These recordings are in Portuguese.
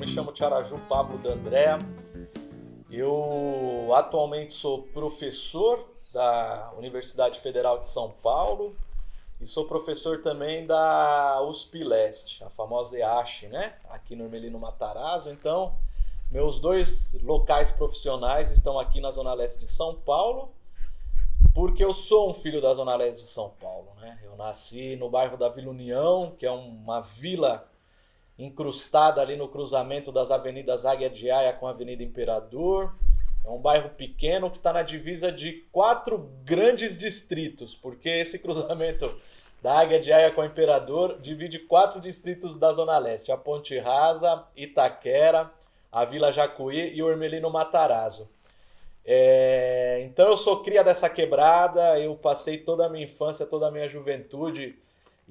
me chamo Tiaraju Pablo D'Andrea. Eu atualmente sou professor da Universidade Federal de São Paulo e sou professor também da USP Leste, a famosa EASH, né? Aqui no Hermelino Matarazzo. Então, meus dois locais profissionais estão aqui na Zona Leste de São Paulo, porque eu sou um filho da Zona Leste de São Paulo, né? Eu nasci no bairro da Vila União, que é uma vila incrustada ali no cruzamento das avenidas Águia de Aia com a Avenida Imperador. É um bairro pequeno que está na divisa de 4 grandes distritos, porque esse cruzamento da Águia de Aia com a Imperador divide 4 distritos da Zona Leste: a Ponte Rasa, Itaquera, a Vila Jacuí e o Hermelino Matarazzo. Então eu sou cria dessa quebrada, eu passei toda a minha infância, toda a minha juventude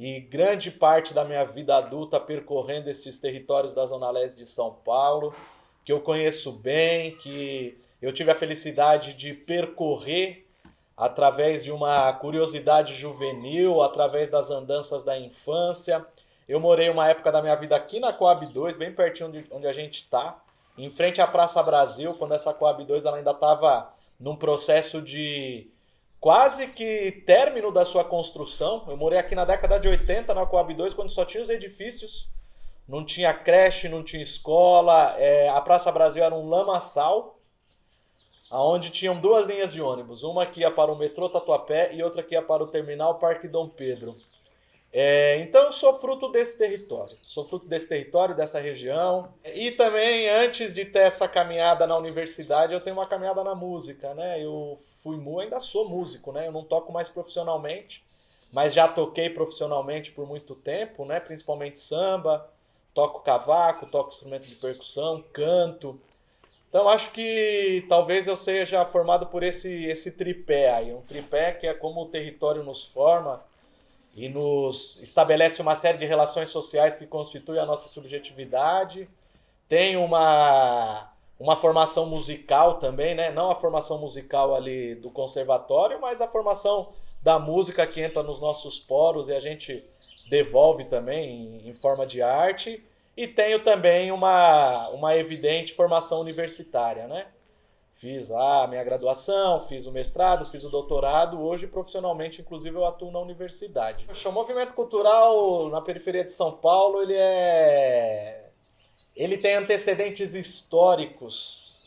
e grande parte da minha vida adulta percorrendo estes territórios da Zona Leste de São Paulo, que eu conheço bem, que eu tive a felicidade de percorrer através de uma curiosidade juvenil, através das andanças da infância. Eu morei uma época da minha vida aqui na Coab 2, bem pertinho de onde a gente está, em frente à Praça Brasil, quando essa Coab 2 ela ainda estava num processo de quase que término da sua construção. Eu morei aqui na década de 80, na Coab 2, quando só tinha os edifícios, não tinha creche, não tinha escola, a Praça Brasil era um lamaçal, onde tinham 2 linhas de ônibus, uma que ia para o metrô Tatuapé e outra que ia para o terminal Parque Dom Pedro. Então eu sou fruto desse território, dessa região. E também, antes de ter essa caminhada na universidade, eu tenho uma caminhada na música, né? Eu ainda sou músico, né? Eu não toco mais profissionalmente, mas já toquei profissionalmente por muito tempo, né? Principalmente samba, toco cavaco, toco instrumento de percussão, canto. Então acho que talvez eu seja formado por esse tripé aí, um tripé que é como o território nos forma e nos estabelece uma série de relações sociais que constituem a nossa subjetividade. Tem uma formação musical também, né? Não a formação musical ali do conservatório, mas a formação da música que entra nos nossos poros e a gente devolve também em forma de arte. E tenho também uma evidente formação universitária, né? Fiz lá a minha graduação, fiz o mestrado, fiz o doutorado. Hoje, profissionalmente, inclusive, eu atuo na universidade. O movimento cultural na periferia de São Paulo, ele tem antecedentes históricos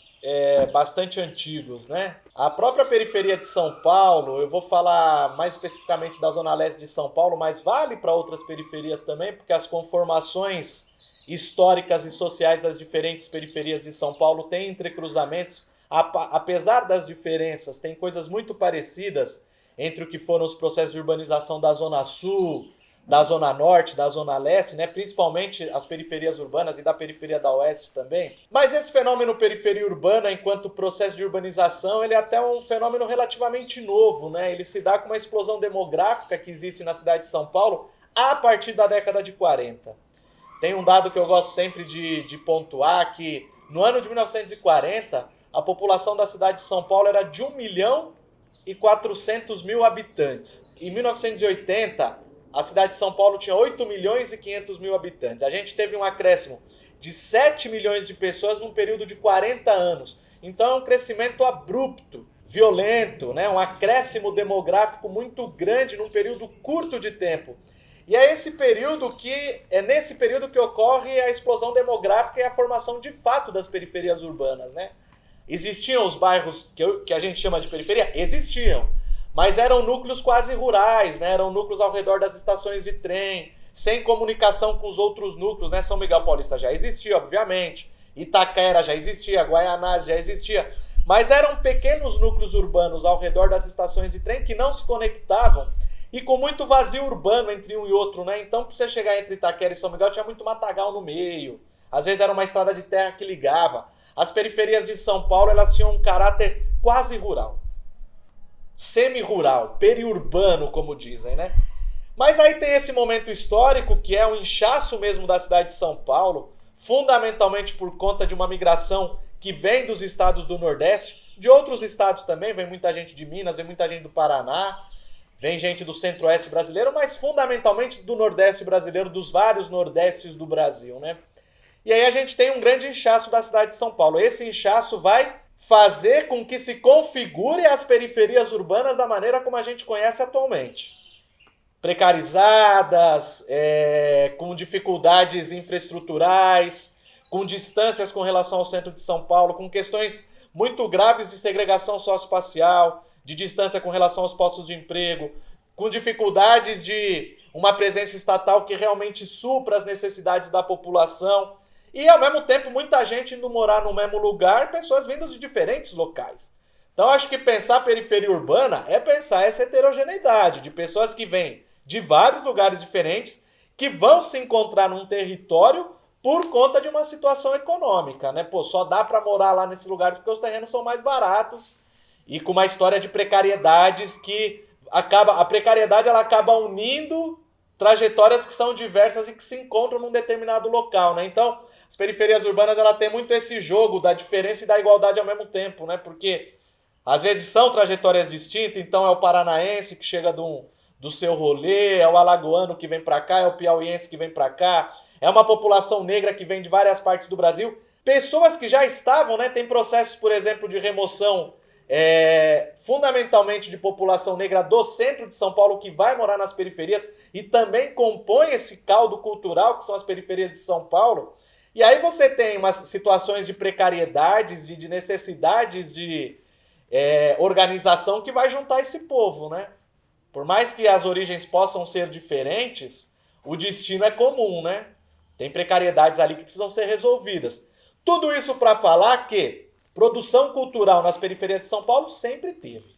bastante antigos, né? A própria periferia de São Paulo, eu vou falar mais especificamente da Zona Leste de São Paulo, mas vale para outras periferias também, porque as conformações históricas e sociais das diferentes periferias de São Paulo têm entrecruzamentos. Apesar das diferenças, tem coisas muito parecidas entre o que foram os processos de urbanização da Zona Sul, da Zona Norte, da Zona Leste, né? Principalmente as periferias urbanas e da periferia da Oeste também. Mas esse fenômeno periferia urbana, enquanto processo de urbanização, ele é até um fenômeno relativamente novo, né? Ele se dá com uma explosão demográfica que existe na cidade de São Paulo a partir da década de 40. Tem um dado que eu gosto sempre de pontuar, que no ano de 1940, a população da cidade de São Paulo era de 1.400.000 habitantes. Em 1980, a cidade de São Paulo tinha 8.500.000 habitantes. A gente teve um acréscimo de 7 milhões de pessoas num período de 40 anos. Então é um crescimento abrupto, violento, né? Um acréscimo demográfico muito grande num período curto de tempo. E é nesse período que ocorre a explosão demográfica e a formação de fato das periferias urbanas, né? Existiam os bairros que a gente chama de periferia? Existiam, mas eram núcleos quase rurais, né? Eram núcleos ao redor das estações de trem, sem comunicação com os outros núcleos, né? São Miguel Paulista já existia, obviamente, Itaquera já existia, Guaianazes já existia, mas eram pequenos núcleos urbanos ao redor das estações de trem que não se conectavam e com muito vazio urbano entre um e outro, né? Então, para você chegar entre Itaquera e São Miguel, tinha muito matagal no meio. Às vezes era uma estrada de terra que ligava. As periferias de São Paulo, elas tinham um caráter quase rural. Semi-rural, periurbano, como dizem, né? Mas aí tem esse momento histórico, que é o inchaço mesmo da cidade de São Paulo, fundamentalmente por conta de uma migração que vem dos estados do Nordeste, de outros estados também, vem muita gente de Minas, vem muita gente do Paraná, vem gente do Centro-Oeste brasileiro, mas fundamentalmente do Nordeste brasileiro, dos vários Nordestes do Brasil, né? E aí a gente tem um grande inchaço da cidade de São Paulo. Esse inchaço vai fazer com que se configure as periferias urbanas da maneira como a gente conhece atualmente. Precarizadas, com dificuldades infraestruturais, com distâncias com relação ao centro de São Paulo, com questões muito graves de segregação socioespacial, de distância com relação aos postos de emprego, com dificuldades de uma presença estatal que realmente supra as necessidades da população. E, ao mesmo tempo, muita gente indo morar no mesmo lugar, pessoas vindas de diferentes locais. Então, acho que pensar periferia urbana é pensar essa heterogeneidade de pessoas que vêm de vários lugares diferentes, que vão se encontrar num território por conta de uma situação econômica, né? Pô, só dá para morar lá nesses lugares porque os terrenos são mais baratos e com uma história de precariedades que a precariedade ela acaba unindo trajetórias que são diversas e que se encontram num determinado local, né? Então, as periferias urbanas ela tem muito esse jogo da diferença e da igualdade ao mesmo tempo, né? Porque às vezes são trajetórias distintas, então é o paranaense que chega do seu rolê, é o alagoano que vem para cá, é o piauiense que vem para cá, é uma população negra que vem de várias partes do Brasil. Pessoas que já estavam, né? Tem processos, por exemplo, de remoção fundamentalmente de população negra do centro de São Paulo que vai morar nas periferias e também compõe esse caldo cultural que são as periferias de São Paulo. E aí você tem umas situações de precariedades, de necessidades de organização que vai juntar esse povo, né? Por mais que as origens possam ser diferentes, o destino é comum, né? Tem precariedades ali que precisam ser resolvidas. Tudo isso para falar que produção cultural nas periferias de São Paulo sempre teve.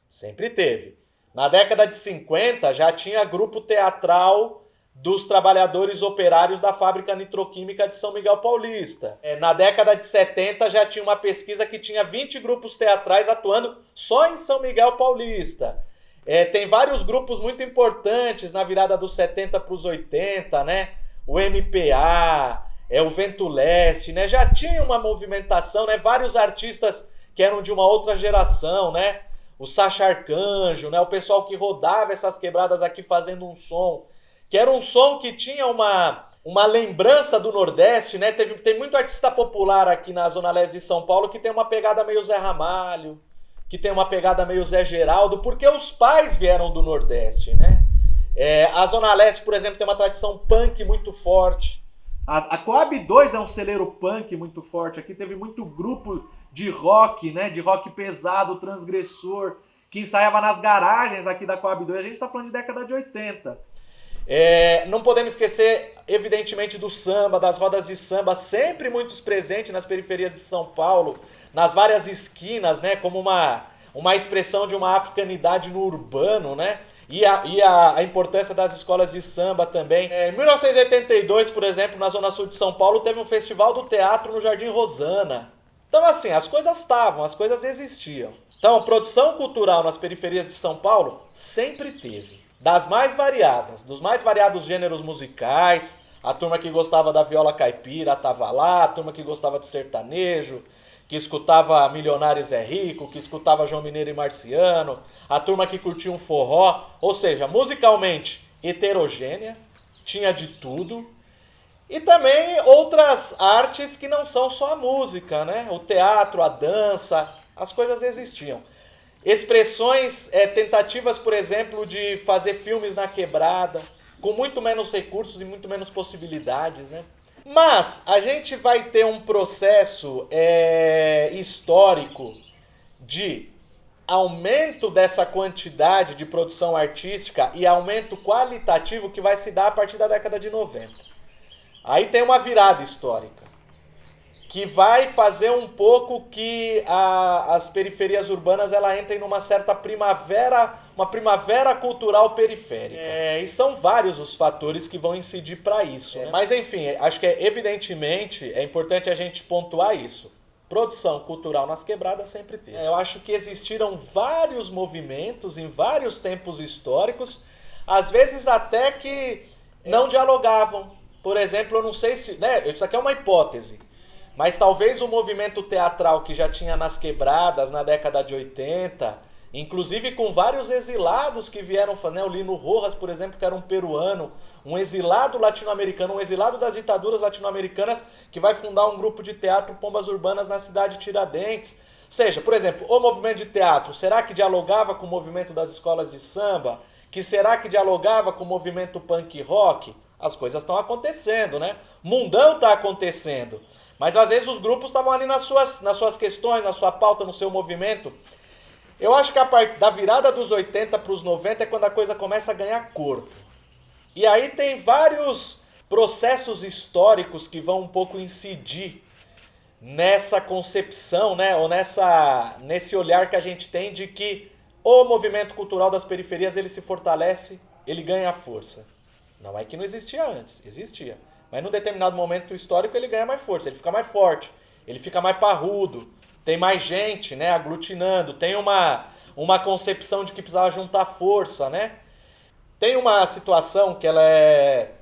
Sempre teve. Na década de 50 já tinha grupo teatral dos trabalhadores operários da fábrica nitroquímica de São Miguel Paulista. Na década de 70 já tinha uma pesquisa que tinha 20 grupos teatrais atuando só em São Miguel Paulista. Tem vários grupos muito importantes na virada dos 70 para os 80, né? O MPA, o Vento Leste, né? Já tinha uma movimentação, né? Vários artistas que eram de uma outra geração, né? O Sacha Arcanjo, né? O pessoal que rodava essas quebradas aqui fazendo um som, que era um som que tinha uma lembrança do Nordeste, né? Tem muito artista popular aqui na Zona Leste de São Paulo que tem uma pegada meio Zé Ramalho, que tem uma pegada meio Zé Geraldo, porque os pais vieram do Nordeste, né? A Zona Leste, por exemplo, tem uma tradição punk muito forte. A Coab 2 é um celeiro punk muito forte. Aqui teve muito grupo de rock, né? De rock pesado, transgressor, que ensaiava nas garagens aqui da Coab 2. A gente está falando de década de 80. Não podemos esquecer, evidentemente, do samba, das rodas de samba, sempre muito presentes nas periferias de São Paulo, nas várias esquinas, né? Como uma expressão de uma africanidade no urbano, né? E a importância das escolas de samba também. Em 1982, por exemplo, na Zona Sul de São Paulo, teve um festival do teatro no Jardim Rosana. Então, assim, as coisas estavam, as coisas existiam. Então, produção cultural nas periferias de São Paulo sempre teve. Das mais variadas, dos mais variados gêneros musicais. A turma que gostava da viola caipira estava lá, a turma que gostava do sertanejo, que escutava Milionário Zé Rico, que escutava João Mineiro e Marciano, a turma que curtia um forró, ou seja, musicalmente heterogênea, tinha de tudo. E também outras artes que não são só a música, né? O teatro, a dança, as coisas existiam. Expressões, tentativas, por exemplo, de fazer filmes na quebrada, com muito menos recursos e muito menos possibilidades, né? Mas a gente vai ter um processo histórico de aumento dessa quantidade de produção artística e aumento qualitativo que vai se dar a partir da década de 90. Aí tem uma virada histórica, que vai fazer um pouco que as periferias urbanas ela entrem numa certa primavera, uma primavera cultural periférica. E são vários os fatores que vão incidir para isso. Né? Mas enfim, acho que evidentemente é importante a gente pontuar isso. Produção cultural nas quebradas sempre teve. Eu acho que existiram vários movimentos em vários tempos históricos, às vezes até que não dialogavam. Por exemplo, eu não sei se... né, isso aqui é uma hipótese. Mas talvez o movimento teatral que já tinha nas quebradas na década de 80 inclusive com vários exilados que vieram fazer, né? O Lino Rojas, por exemplo, que era um peruano, um exilado latino-americano, um exilado das ditaduras latino-americanas, que vai fundar um grupo de teatro Pombas Urbanas na cidade de Tiradentes. Ou seja, por exemplo, o movimento de teatro, será que dialogava com o movimento das escolas de samba? Que será que dialogava com o movimento punk rock? As coisas estão acontecendo, né? Mundão está acontecendo. Mas às vezes os grupos estavam ali nas suas questões, na sua pauta, no seu movimento. Eu acho que a partir da virada dos 80 para os 90 é quando a coisa começa a ganhar corpo. E aí tem vários processos históricos que vão um pouco incidir nessa concepção, né? Ou nesse olhar que a gente tem de que o movimento cultural das periferias ele se fortalece, ele ganha força. Não é que não existia antes, existia. Mas num determinado momento histórico ele ganha mais força, ele fica mais forte, ele fica mais parrudo, tem mais gente, né, aglutinando, tem uma concepção de que precisava juntar força, né? Tem uma situação que ela é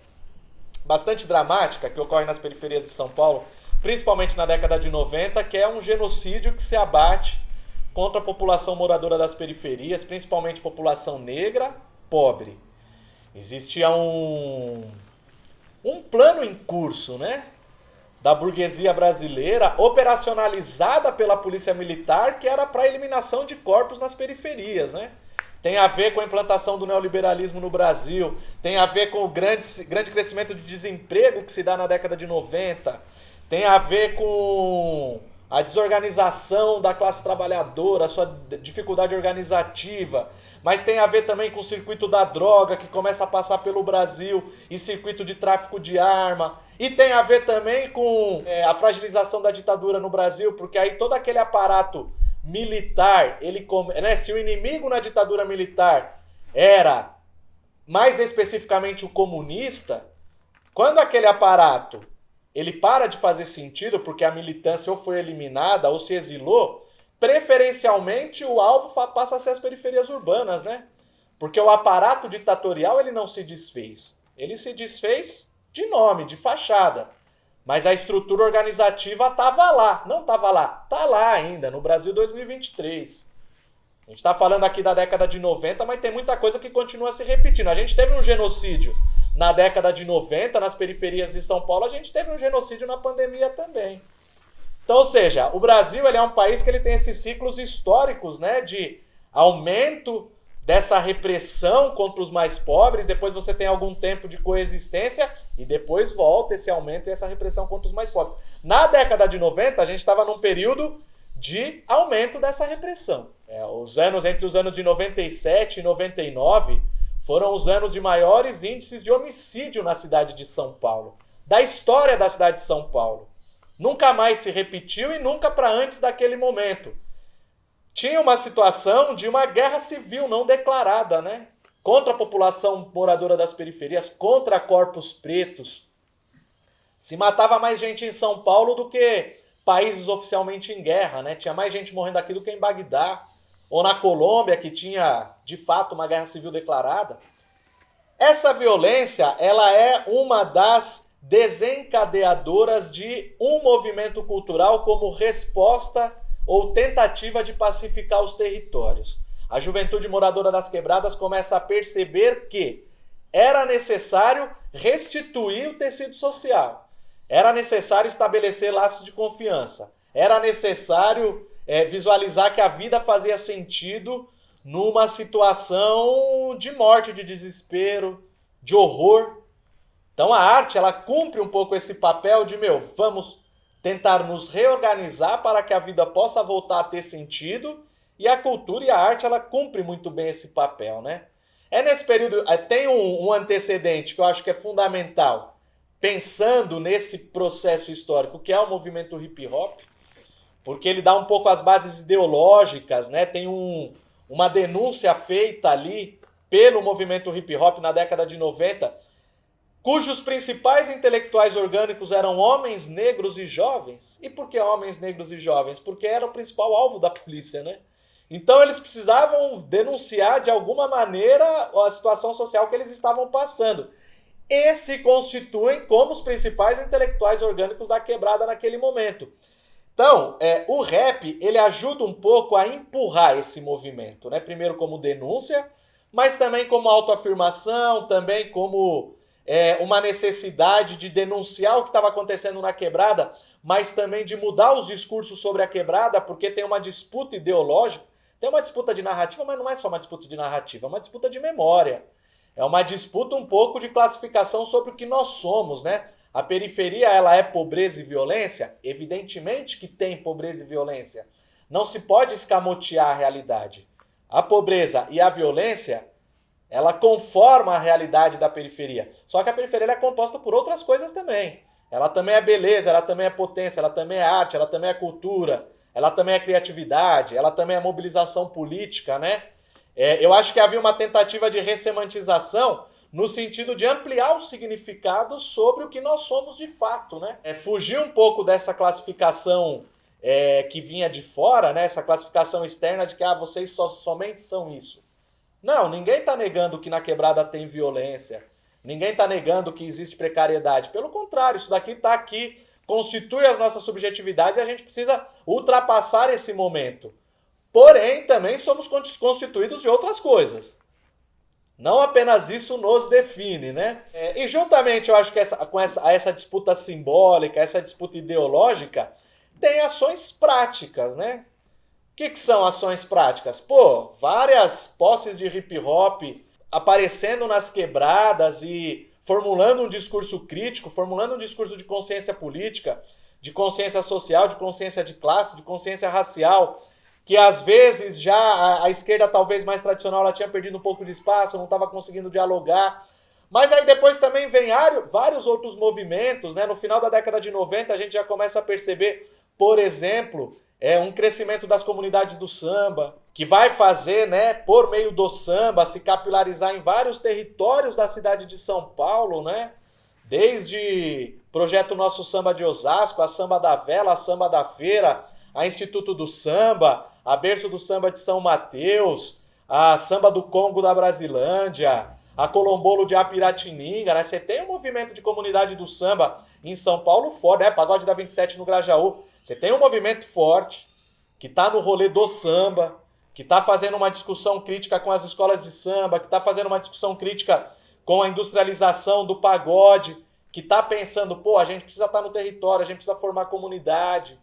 bastante dramática, que ocorre nas periferias de São Paulo, principalmente na década de 90, que é um genocídio que se abate contra a população moradora das periferias, principalmente população negra, pobre. Existia um plano em curso, né, da burguesia brasileira, operacionalizada pela polícia militar, que era para a eliminação de corpos nas periferias, né? Tem a ver com a implantação do neoliberalismo no Brasil, tem a ver com o grande crescimento de desemprego que se dá na década de 90, tem a ver com a desorganização da classe trabalhadora, a sua dificuldade organizativa, mas tem a ver também com o circuito da droga que começa a passar pelo Brasil e circuito de tráfico de arma, e tem a ver também com a fragilização da ditadura no Brasil, porque aí todo aquele aparato militar, se o inimigo na ditadura militar era mais especificamente o comunista, quando aquele aparato ele para de fazer sentido porque a militância ou foi eliminada ou se exilou, preferencialmente o alvo passa a ser as periferias urbanas, né? Porque o aparato ditatorial ele não se desfez. Ele se desfez de nome, de fachada. Mas a estrutura organizativa estava lá. Não estava lá. Está lá ainda, no Brasil 2023. A gente está falando aqui da década de 90, mas tem muita coisa que continua se repetindo. A gente teve um genocídio na década de 90, nas periferias de São Paulo. A gente teve um genocídio na pandemia também. Então, ou seja, o Brasil ele é um país que ele tem esses ciclos históricos, né, de aumento dessa repressão contra os mais pobres, depois você tem algum tempo de coexistência e depois volta esse aumento e essa repressão contra os mais pobres. Na década de 90, a gente estava num período de aumento dessa repressão. Entre os anos de 97 e 99 foram os anos de maiores índices de homicídio na cidade de São Paulo, da história da cidade de São Paulo. Nunca mais se repetiu e nunca para antes daquele momento. Tinha uma situação de uma guerra civil não declarada, né? Contra a população moradora das periferias, contra corpos pretos. Se matava mais gente em São Paulo do que países oficialmente em guerra, né? Tinha mais gente morrendo aqui do que em Bagdá. Ou na Colômbia, que tinha, de fato, uma guerra civil declarada. Essa violência, ela é uma das desencadeadoras de um movimento cultural como resposta ou tentativa de pacificar os territórios. A juventude moradora das quebradas começa a perceber que era necessário restituir o tecido social, era necessário estabelecer laços de confiança, era necessário visualizar que a vida fazia sentido numa situação de morte, de desespero, de horror. Então a arte, ela cumpre um pouco esse papel de, vamos tentar nos reorganizar para que a vida possa voltar a ter sentido, e a cultura e a arte, ela cumpre muito bem esse papel, né? Nesse período, tem um antecedente que eu acho que é fundamental, pensando nesse processo histórico, que é o movimento hip hop, porque ele dá um pouco as bases ideológicas, né? Tem uma denúncia feita ali pelo movimento hip hop na década de 90, cujos principais intelectuais orgânicos eram homens negros e jovens. E por que homens negros e jovens? Porque era o principal alvo da polícia, né? Então eles precisavam denunciar de alguma maneira a situação social que eles estavam passando. E se constituem como os principais intelectuais orgânicos da quebrada naquele momento. Então, o rap, ele ajuda um pouco a empurrar esse movimento, né? Primeiro como denúncia, mas também como autoafirmação, também como uma necessidade de denunciar o que estava acontecendo na quebrada, mas também de mudar os discursos sobre a quebrada, porque tem uma disputa ideológica, tem uma disputa de narrativa, mas não é só uma disputa de narrativa, é uma disputa de memória. É uma disputa um pouco de classificação sobre o que nós somos, né? A periferia, ela é pobreza e violência? Evidentemente que tem pobreza e violência. Não se pode escamotear a realidade. A pobreza e a violência, ela conforma a realidade da periferia. Só que a periferia ela é composta por outras coisas também. Ela também é beleza, ela também é potência, ela também é arte, ela também é cultura, ela também é criatividade, ela também é mobilização política, né? Eu acho que havia uma tentativa de ressemantização no sentido de ampliar o significado sobre o que nós somos de fato, né? Fugir um pouco dessa classificação que vinha de fora, né? Essa classificação externa de que vocês somente são isso. Não, ninguém está negando que na quebrada tem violência. Ninguém está negando que existe precariedade. Pelo contrário, isso daqui está aqui, constitui as nossas subjetividades e a gente precisa ultrapassar esse momento. Porém, também somos constituídos de outras coisas. Não apenas isso nos define, né? E juntamente, eu acho que essa disputa simbólica, essa disputa ideológica, tem ações práticas, né? O que são ações práticas? Pô, várias posses de hip hop aparecendo nas quebradas e formulando um discurso crítico, formulando um discurso de consciência política, de consciência social, de consciência de classe, de consciência racial, que às vezes já a esquerda talvez mais tradicional ela tinha perdido um pouco de espaço, não estava conseguindo dialogar. Mas aí depois também vem vários outros movimentos, né? No final da década de 90 a gente já começa a perceber, por exemplo, um crescimento das comunidades do samba, que vai fazer, né, por meio do samba, se capilarizar em vários territórios da cidade de São Paulo, né? Desde Projeto Nosso Samba de Osasco, a Samba da Vela, a Samba da Feira, a Instituto do Samba, a Berço do Samba de São Mateus, a Samba do Congo da Brasilândia, a Colombolo de Apiratininga, né? Você tem um movimento de comunidade do samba em São Paulo forte, né? Pagode da 27 no Grajaú. Você tem um movimento forte que está no rolê do samba, que está fazendo uma discussão crítica com as escolas de samba, que está fazendo uma discussão crítica com a industrialização do pagode, que está pensando, pô, a gente precisa estar no território, a gente precisa formar comunidade.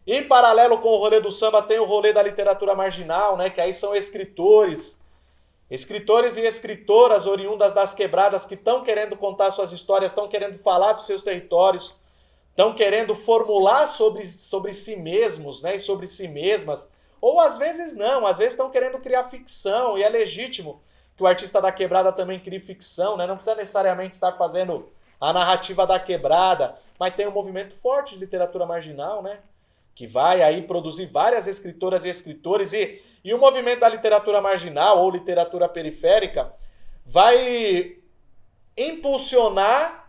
Em paralelo com o rolê do samba tem o rolê da literatura marginal, né? Que aí são escritores e escritoras oriundas das quebradas que estão querendo contar suas histórias, estão querendo falar dos seus territórios, estão querendo formular sobre si mesmos, né? E sobre si mesmas. Ou às vezes não, às vezes estão querendo criar ficção, e é legítimo que o artista da quebrada também crie ficção, né? Não precisa necessariamente estar fazendo a narrativa da quebrada, mas tem um movimento forte de literatura marginal, né? Que vai aí produzir várias escritoras e escritores, e o movimento da literatura marginal ou literatura periférica vai impulsionar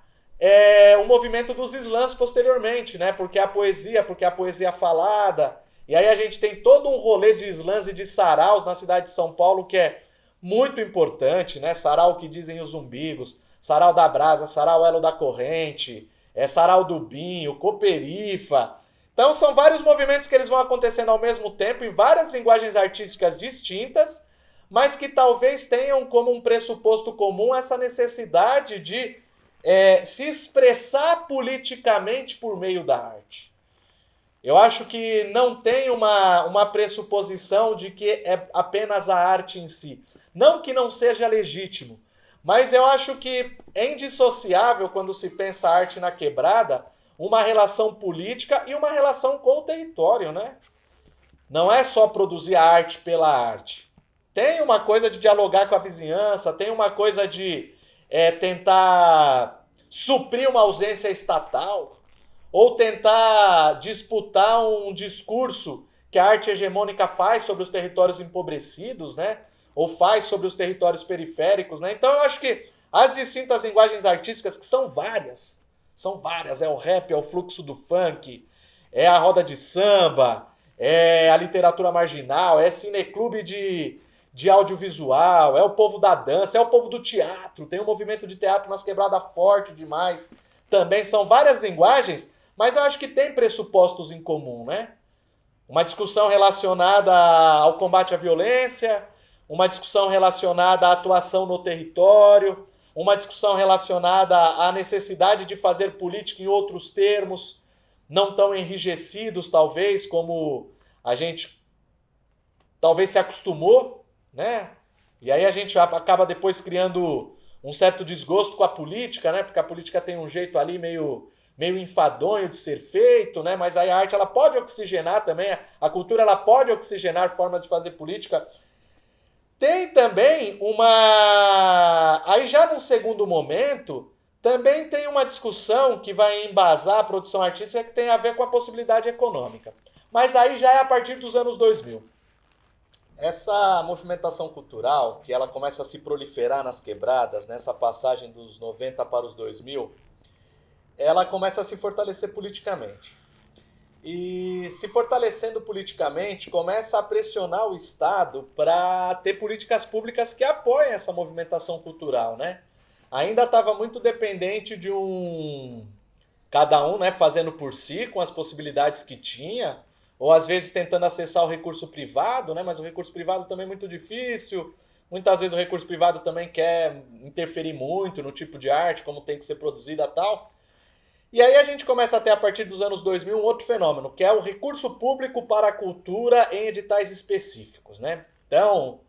o movimento dos slams posteriormente, né? Porque a poesia falada, e aí a gente tem todo um rolê de slams e de saraus na cidade de São Paulo que é muito importante, né? Sarau que dizem os umbigos, sarau da brasa, sarau elo da corrente, sarau do binho, coperifa. Então são vários movimentos que eles vão acontecendo ao mesmo tempo em várias linguagens artísticas distintas, mas que talvez tenham como um pressuposto comum essa necessidade de se expressar politicamente por meio da arte. Eu acho que não tem uma pressuposição de que é apenas a arte em si. Não que não seja legítimo, mas eu acho que é indissociável quando se pensa a arte na quebrada uma relação política e uma relação com o território, né? Não é só produzir a arte pela arte. Tem uma coisa de dialogar com a vizinhança, tem uma coisa de tentar suprir uma ausência estatal, ou tentar disputar um discurso que a arte hegemônica faz sobre os territórios empobrecidos, né? Ou faz sobre os territórios periféricos, né? Então eu acho que as distintas linguagens artísticas, que são várias, é o rap, é o fluxo do funk, é a roda de samba, é a literatura marginal, é cineclube de audiovisual, é o povo da dança, é o povo do teatro, tem um movimento de teatro nas quebradas forte demais. Também são várias linguagens, Mas eu acho que tem pressupostos em comum, né? Uma discussão relacionada ao combate à violência, uma discussão relacionada à atuação no território, uma discussão relacionada à necessidade de fazer política em outros termos, não tão enrijecidos, talvez, como a gente talvez se acostumou, né? E aí a gente acaba depois criando um certo desgosto com a política, né? Porque a política tem um jeito ali meio enfadonho de ser feito, né? Mas aí a arte ela pode oxigenar também, a cultura ela pode oxigenar formas de fazer política. Tem também uma... Aí já num segundo momento, também tem uma discussão que vai embasar a produção artística que tem a ver com a possibilidade econômica. Mas aí já é a partir dos anos 2000. Essa movimentação cultural, que ela começa a se proliferar nas quebradas, nessa passagem dos 90 para os 2000, ela começa a se fortalecer politicamente. E se fortalecendo politicamente, começa a pressionar o Estado para ter políticas públicas que apoiem essa movimentação cultural, né? Ainda estava muito dependente de cada um, né, fazendo por si, com as possibilidades que tinha, ou às vezes tentando acessar o recurso privado, né? Mas o recurso privado também é muito difícil. Muitas vezes o recurso privado também quer interferir muito no tipo de arte, como tem que ser produzida e tal. E aí a gente começa a ter, a partir dos anos 2000, um outro fenômeno, que é o recurso público para a cultura em editais específicos, né? Então,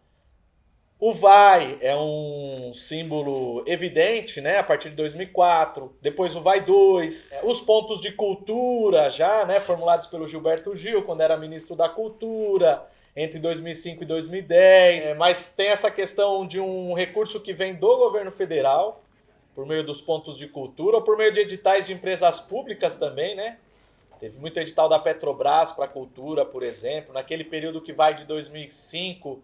o Vai é um símbolo evidente, né? A partir de 2004. Depois o Vai 2. Os pontos de cultura já, né? Formulados pelo Gilberto Gil, quando era ministro da Cultura, entre 2005 e 2010. Mas tem essa questão de um recurso que vem do governo federal, por meio dos pontos de cultura, ou por meio de editais de empresas públicas também, né? Teve muito edital da Petrobras para cultura, por exemplo, naquele período que vai de 2005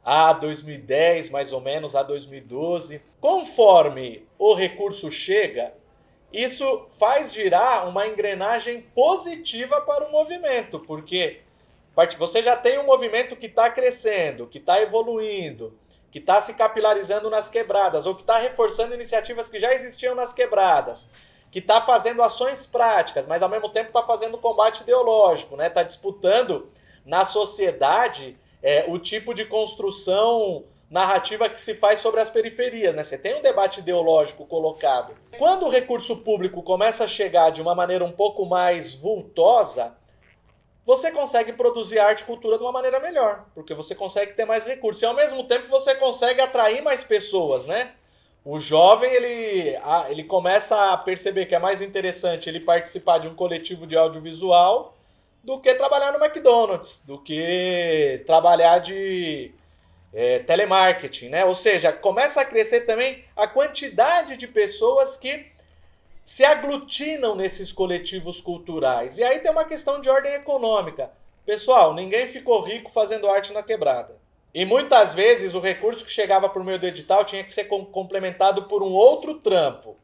a 2010, mais ou menos, a 2012. Conforme o recurso chega, isso faz girar uma engrenagem positiva para o movimento, porque você já tem um movimento que está crescendo, que está evoluindo, que está se capilarizando nas quebradas, ou que está reforçando iniciativas que já existiam nas quebradas, que está fazendo ações práticas, mas ao mesmo tempo está fazendo combate ideológico, né? Está disputando na sociedade o tipo de construção narrativa que se faz sobre as periferias, né? Você tem um debate ideológico colocado. Quando o recurso público começa a chegar de uma maneira um pouco mais vultosa, você consegue produzir arte e cultura de uma maneira melhor, porque você consegue ter mais recursos. E ao mesmo tempo você consegue atrair mais pessoas, né? O jovem, ele começa a perceber que é mais interessante ele participar de um coletivo de audiovisual do que trabalhar no McDonald's, do que trabalhar de telemarketing, né? Ou seja, começa a crescer também a quantidade de pessoas que se aglutinam nesses coletivos culturais. E aí tem uma questão de ordem econômica. Pessoal, ninguém ficou rico fazendo arte na quebrada. E muitas vezes o recurso que chegava por meio do edital tinha que ser complementado por um outro trampo.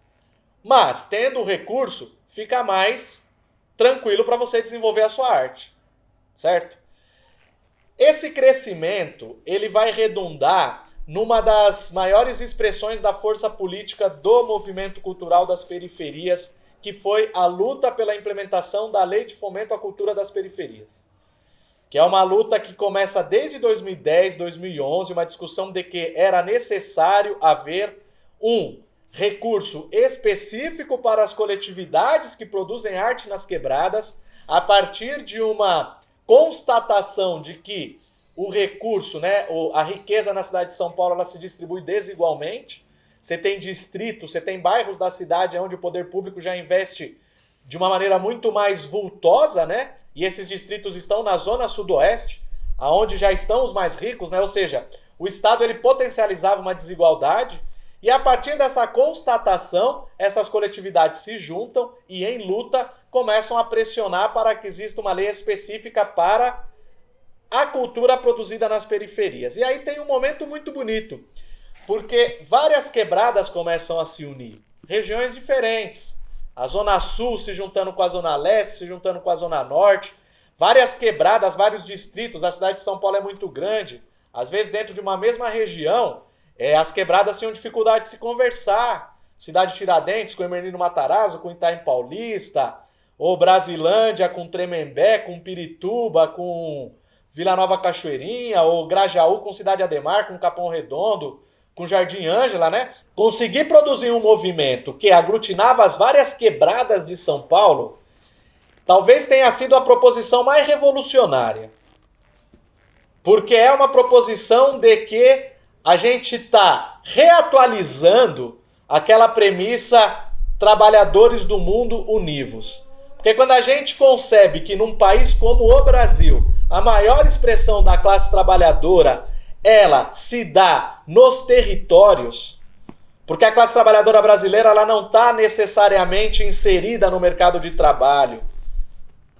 Mas, tendo o recurso, fica mais tranquilo para você desenvolver a sua arte. Certo? Esse crescimento, ele vai redundar numa das maiores expressões da força política do movimento cultural das periferias, que foi a luta pela implementação da Lei de Fomento à Cultura das Periferias. Que é uma luta que começa desde 2010, 2011, uma discussão de que era necessário haver um recurso específico para as coletividades que produzem arte nas quebradas, a partir de uma constatação de que o recurso, né, a riqueza na cidade de São Paulo, ela se distribui desigualmente. Você tem distritos, você tem bairros da cidade onde o poder público já investe de uma maneira muito mais vultosa, né? E esses distritos estão na zona sudoeste, aonde já estão os mais ricos, né? Ou seja, o Estado ele potencializava uma desigualdade. E a partir dessa constatação, essas coletividades se juntam e, em luta, começam a pressionar para que exista uma lei específica para a cultura produzida nas periferias. E aí tem um momento muito bonito, porque várias quebradas começam a se unir. Regiões diferentes. A Zona Sul se juntando com a Zona Leste, se juntando com a Zona Norte. Várias quebradas, vários distritos. A cidade de São Paulo é muito grande. Às vezes, dentro de uma mesma região, as quebradas tinham dificuldade de se conversar. Cidade de Tiradentes com Emerlino Matarazzo, com Itaim Paulista, ou Brasilândia com Tremembé, com Pirituba, com Vila Nova Cachoeirinha, ou Grajaú com Cidade Ademar, com Capão Redondo, com Jardim Ângela, né? Conseguir produzir um movimento que aglutinava as várias quebradas de São Paulo, talvez tenha sido a proposição mais revolucionária. Porque é uma proposição de que a gente está reatualizando aquela premissa trabalhadores do mundo univos. Porque quando a gente concebe que num país como o Brasil, a maior expressão da classe trabalhadora, ela se dá nos territórios, porque a classe trabalhadora brasileira ela não está necessariamente inserida no mercado de trabalho.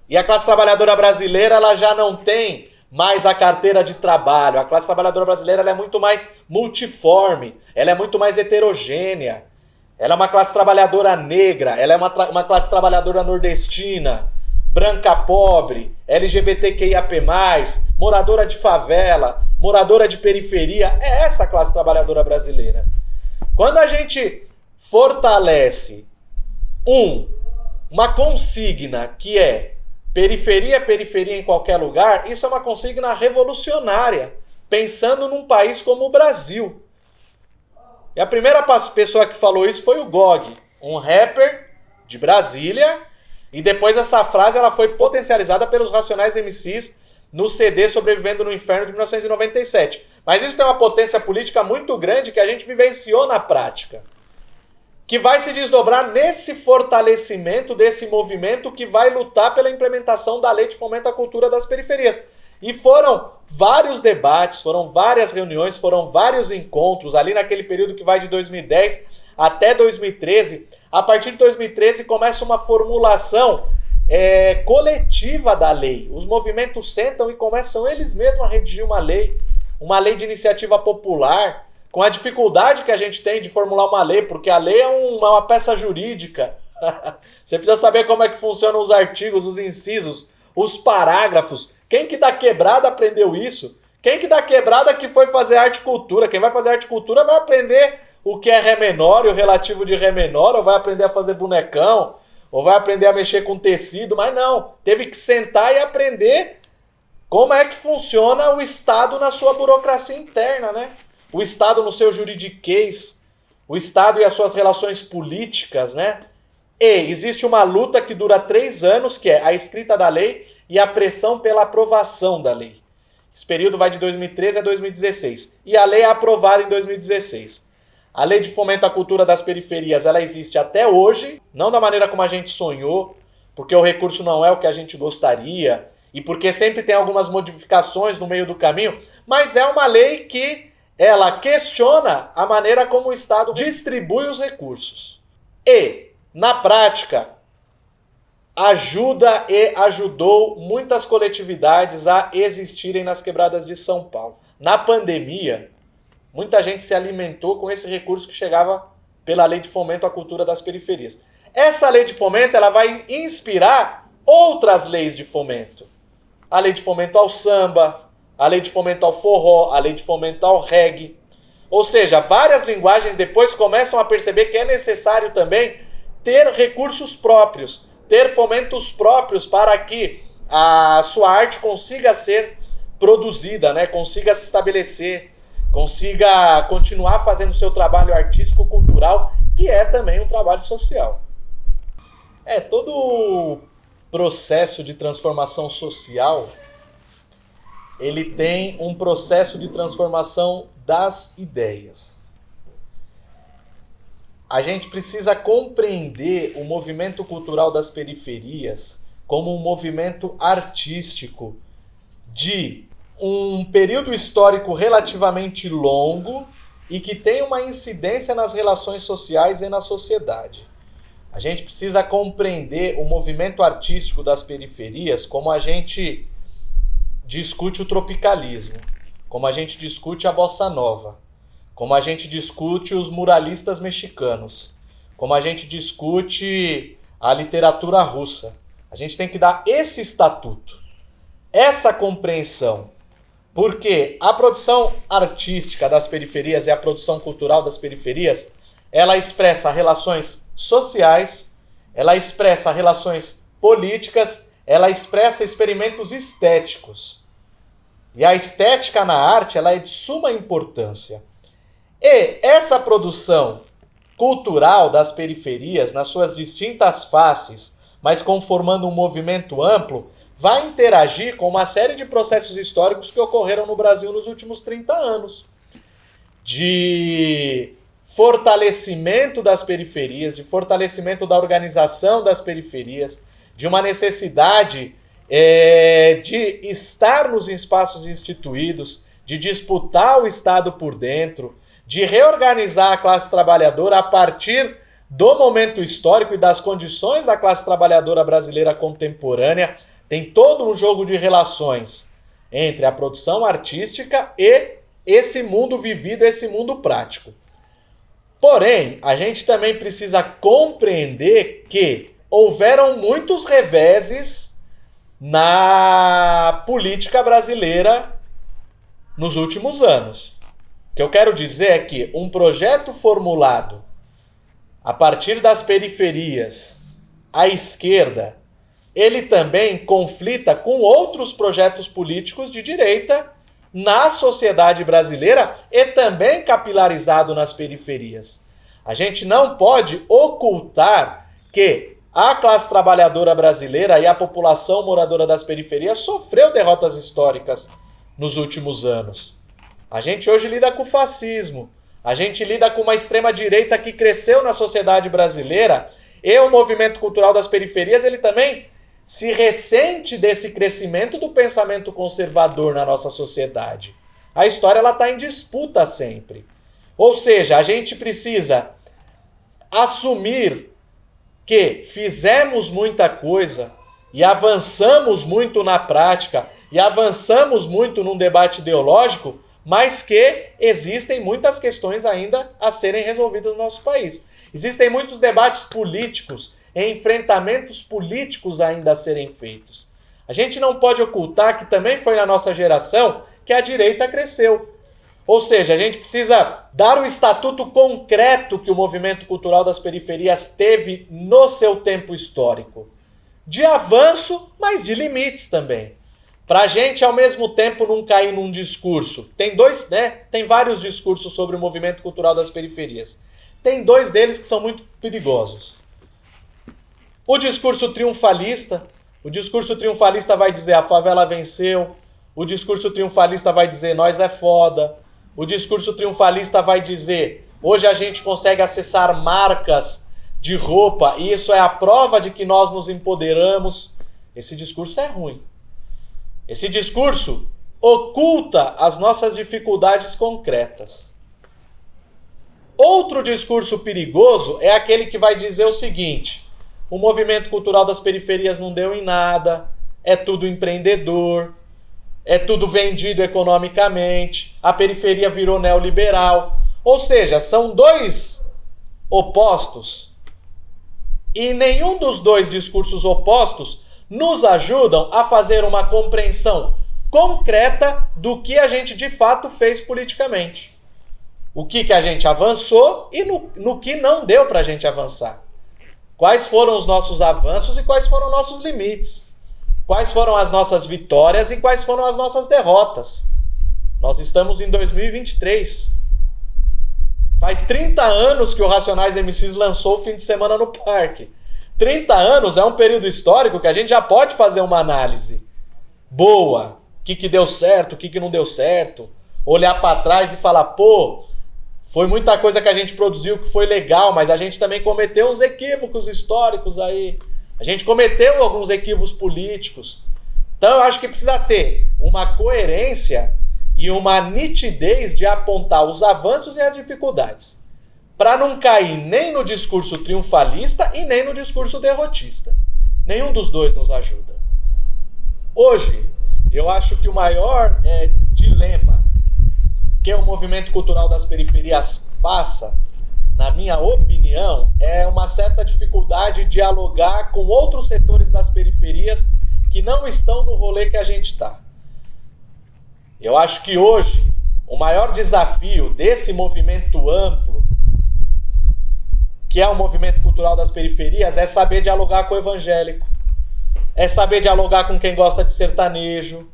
E a classe trabalhadora brasileira ela já não tem mais a carteira de trabalho. A classe trabalhadora brasileira ela é muito mais multiforme, ela é muito mais heterogênea. Ela é uma classe trabalhadora negra, ela é uma classe trabalhadora nordestina, branca pobre, LGBTQIAP+, moradora de favela, moradora de periferia. É essa a classe trabalhadora brasileira. Quando a gente fortalece uma consigna que é periferia, periferia em qualquer lugar, isso é uma consigna revolucionária, pensando num país como o Brasil. E a primeira pessoa que falou isso foi o Gog, um rapper de Brasília, e depois essa frase ela foi potencializada pelos Racionais MCs no CD Sobrevivendo no Inferno de 1997. Mas isso tem uma potência política muito grande que a gente vivenciou na prática, que vai se desdobrar nesse fortalecimento desse movimento que vai lutar pela implementação da Lei de Fomento à Cultura das Periferias. E foram vários debates, foram várias reuniões, foram vários encontros, ali naquele período que vai de 2010 até 2013. A partir de 2013 começa uma formulação coletiva da lei. Os movimentos sentam e começam eles mesmos a redigir uma lei de iniciativa popular, com a dificuldade que a gente tem de formular uma lei, porque a lei é uma peça jurídica. Você precisa saber como é que funcionam os artigos, os incisos, os parágrafos. Quem que da quebrada aprendeu isso? Quem que da quebrada que foi fazer arte e cultura? Quem vai fazer arte e cultura vai aprender o que é Ré menor e o relativo de Ré menor, ou vai aprender a fazer bonecão, ou vai aprender a mexer com tecido, mas não. Teve que sentar e aprender como é que funciona o Estado na sua burocracia interna, né? O Estado no seu juridiquês, o Estado e as suas relações políticas, né? E existe uma luta que dura 3 anos, que é a escrita da lei e a pressão pela aprovação da lei. Esse período vai de 2013 a 2016. E a lei é aprovada em 2016. A Lei de Fomento à Cultura das Periferias, ela existe até hoje, não da maneira como a gente sonhou, porque o recurso não é o que a gente gostaria, e porque sempre tem algumas modificações no meio do caminho, mas é uma lei que ela questiona a maneira como o Estado distribui os recursos. E, na prática, ajuda e ajudou muitas coletividades a existirem nas quebradas de São Paulo. Na pandemia, muita gente se alimentou com esse recurso que chegava pela Lei de Fomento à Cultura das Periferias. Essa lei de fomento ela vai inspirar outras leis de fomento. A Lei de Fomento ao Samba, a Lei de Fomento ao Forró, a Lei de Fomento ao Reggae. Ou seja, várias linguagens depois começam a perceber que é necessário também ter recursos próprios, ter fomentos próprios para que a sua arte consiga ser produzida, né? Consiga se estabelecer, consiga continuar fazendo o seu trabalho artístico-cultural, que é também um trabalho social. Todo o processo de transformação social, ele tem um processo de transformação das ideias. A gente precisa compreender o movimento cultural das periferias como um movimento artístico de um período histórico relativamente longo e que tem uma incidência nas relações sociais e na sociedade. A gente precisa compreender o movimento artístico das periferias como a gente discute o tropicalismo, como a gente discute a bossa nova, como a gente discute os muralistas mexicanos, como a gente discute a literatura russa. A gente tem que dar esse estatuto, essa compreensão, porque a produção artística das periferias e a produção cultural das periferias, ela expressa relações sociais, ela expressa relações políticas, ela expressa experimentos estéticos. E a estética na arte, ela é de suma importância. E essa produção cultural das periferias, nas suas distintas faces, mas conformando um movimento amplo, vai interagir com uma série de processos históricos que ocorreram no Brasil nos últimos 30 anos. De fortalecimento das periferias, de fortalecimento da organização das periferias, de uma necessidade de estar nos espaços instituídos, de disputar o Estado por dentro, de reorganizar a classe trabalhadora a partir do momento histórico e das condições da classe trabalhadora brasileira contemporânea. Tem todo um jogo de relações entre a produção artística e esse mundo vivido, esse mundo prático. Porém, a gente também precisa compreender que houveram muitos reveses na política brasileira nos últimos anos. O que eu quero dizer é que um projeto formulado a partir das periferias à esquerda, ele também conflita com outros projetos políticos de direita na sociedade brasileira e também capilarizado nas periferias. A gente não pode ocultar que a classe trabalhadora brasileira e a população moradora das periferias sofreu derrotas históricas nos últimos anos. A gente hoje lida com o fascismo, a gente lida com uma extrema-direita que cresceu na sociedade brasileira e o movimento cultural das periferias, ele também se ressente desse crescimento do pensamento conservador na nossa sociedade. A história está em disputa sempre. Ou seja, a gente precisa assumir que fizemos muita coisa e avançamos muito na prática e avançamos muito num debate ideológico, mas que existem muitas questões ainda a serem resolvidas no nosso país. Existem muitos debates políticos e enfrentamentos políticos ainda a serem feitos. A gente não pode ocultar que também foi na nossa geração que a direita cresceu. Ou seja, a gente precisa dar o estatuto concreto que o movimento cultural das periferias teve no seu tempo histórico. De avanço, mas de limites também. Para a gente, ao mesmo tempo, não cair num discurso. Tem vários discursos sobre o movimento cultural das periferias. Tem dois deles que são muito perigosos. O discurso triunfalista. O discurso triunfalista vai dizer a favela venceu. O discurso triunfalista vai dizer nós é foda. O discurso triunfalista vai dizer hoje a gente consegue acessar marcas de roupa e isso é a prova de que nós nos empoderamos. Esse discurso é ruim. Esse discurso oculta as nossas dificuldades concretas. Outro discurso perigoso é aquele que vai dizer o seguinte: o movimento cultural das periferias não deu em nada, é tudo empreendedor, é tudo vendido economicamente, a periferia virou neoliberal. Ou seja, são dois opostos. E nenhum dos dois discursos opostos nos ajudam a fazer uma compreensão concreta do que a gente de fato fez politicamente. O que a gente avançou e no que não deu para a gente avançar. Quais foram os nossos avanços e quais foram nossos limites. Quais foram as nossas vitórias e quais foram as nossas derrotas. Nós estamos em 2023. Faz 30 anos que o Racionais MCs lançou o Fim de Semana no Parque. 30 anos é um período histórico que a gente já pode fazer uma análise boa. O que deu certo, o que não deu certo. Olhar para trás e falar, pô, foi muita coisa que a gente produziu que foi legal, mas a gente também cometeu uns equívocos históricos aí. A gente cometeu alguns equívocos políticos. Então eu acho que precisa ter uma coerência e uma nitidez de apontar os avanços e as dificuldades. Para não cair nem no discurso triunfalista e nem no discurso derrotista. Nenhum dos dois nos ajuda. Hoje, eu acho que o maior dilema que o movimento cultural das periferias passa, na minha opinião, é uma certa dificuldade de dialogar com outros setores das periferias que não estão no rolê que a gente está. Eu acho que hoje o maior desafio desse movimento amplo, que é o movimento cultural das periferias, é saber dialogar com o evangélico. é saber dialogar com quem gosta de sertanejo,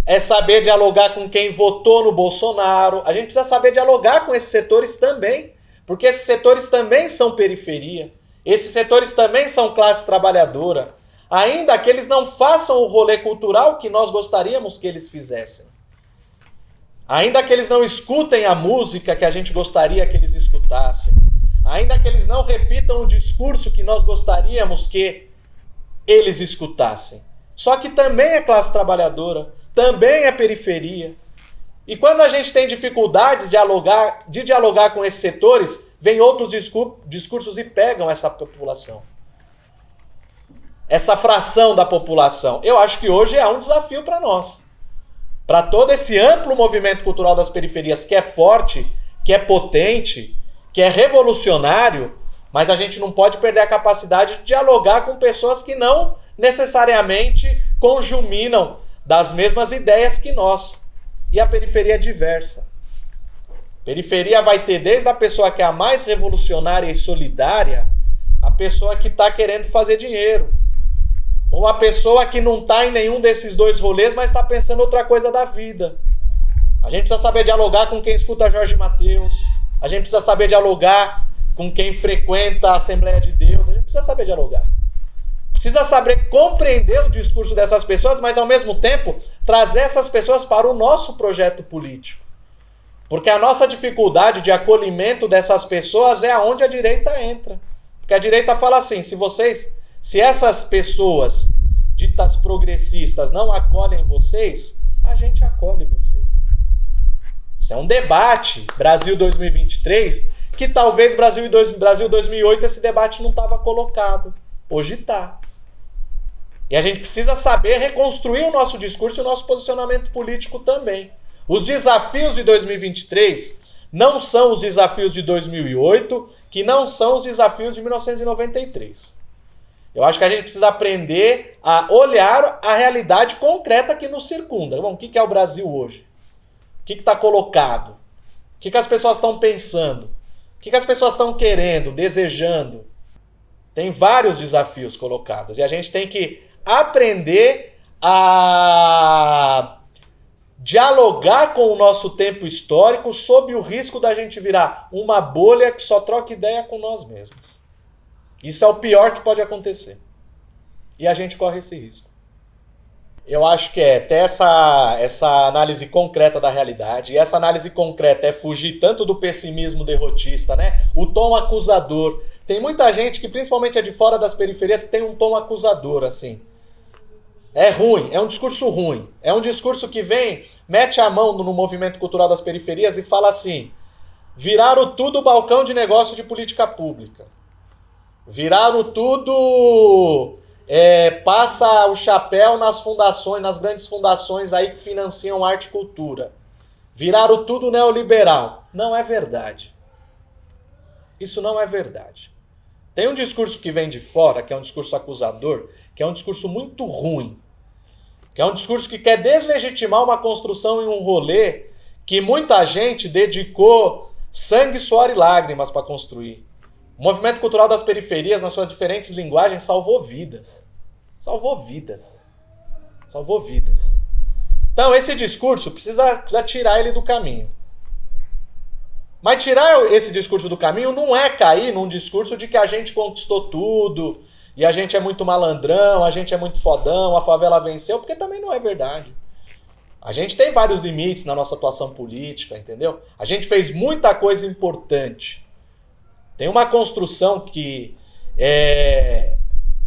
é saber dialogar com quem votou no Bolsonaro. A gente precisa saber dialogar com esses setores também, porque esses setores também são periferia, esses setores também são classe trabalhadora, ainda que eles não façam o rolê cultural que nós gostaríamos que eles fizessem. Ainda que eles não escutem a música que a gente gostaria que eles escutassem. Ainda que eles não repitam o discurso que nós gostaríamos que eles escutassem. Só que também é classe trabalhadora, também é periferia. E quando a gente tem dificuldades de dialogar com esses setores, vem outros discursos e pegam essa população. Essa fração da população. Eu acho que hoje é um desafio para nós. Para todo esse amplo movimento cultural das periferias, que é forte, que é potente, que é revolucionário, mas a gente não pode perder a capacidade de dialogar com pessoas que não necessariamente conjuminam das mesmas ideias que nós. E a periferia é diversa. Periferia vai ter desde a pessoa que é a mais revolucionária e solidária, a pessoa que está querendo fazer dinheiro. Ou a pessoa que não está em nenhum desses dois rolês, mas está pensando outra coisa da vida. A gente precisa saber dialogar com quem escuta Jorge Mateus. A gente precisa saber dialogar com quem frequenta a Assembleia de Deus. A gente precisa saber dialogar. Precisa saber compreender o discurso dessas pessoas, mas ao mesmo tempo trazer essas pessoas para o nosso projeto político. Porque a nossa dificuldade de acolhimento dessas pessoas é aonde a direita entra. Porque a direita fala assim, se essas pessoas ditas progressistas não acolhem vocês, a gente acolhe vocês. Isso é um debate, Brasil 2023, que talvez Brasil 2008 esse debate não estava colocado. Hoje está. E a gente precisa saber reconstruir o nosso discurso e o nosso posicionamento político também. Os desafios de 2023 não são os desafios de 2008, que não são os desafios de 1993. Eu acho que a gente precisa aprender a olhar a realidade concreta que nos circunda. Bom, o que é o Brasil hoje? O que está colocado? O que as pessoas estão pensando? O que as pessoas estão querendo, desejando? Tem vários desafios colocados. E a gente tem que aprender a dialogar com o nosso tempo histórico sob o risco da gente virar uma bolha que só troca ideia com nós mesmos. Isso é o pior que pode acontecer. E a gente corre esse risco. Eu acho que é ter essa análise concreta da realidade. E essa análise concreta é fugir tanto do pessimismo derrotista, né? O tom acusador. Tem muita gente que, principalmente é de fora das periferias, que tem um tom acusador, assim. É ruim, é um discurso ruim. É um discurso que vem, mete a mão no movimento cultural das periferias e fala assim: viraram tudo balcão de negócio de política pública. Viraram tudo... passa o chapéu nas fundações, nas grandes fundações aí que financiam arte e cultura. Viraram tudo neoliberal. Não é verdade. Isso não é verdade. Tem um discurso que vem de fora, que é um discurso acusador, que é um discurso muito ruim. Que é um discurso que quer deslegitimar uma construção em um rolê que muita gente dedicou sangue, suor e lágrimas para construir. O movimento cultural das periferias, nas suas diferentes linguagens, salvou vidas. Salvou vidas. Salvou vidas. Então, esse discurso, precisa tirar ele do caminho. Mas tirar esse discurso do caminho não é cair num discurso de que a gente conquistou tudo, e a gente é muito malandrão, a gente é muito fodão, a favela venceu, porque também não é verdade. A gente tem vários limites na nossa atuação política, entendeu? A gente fez muita coisa importante. Tem uma construção que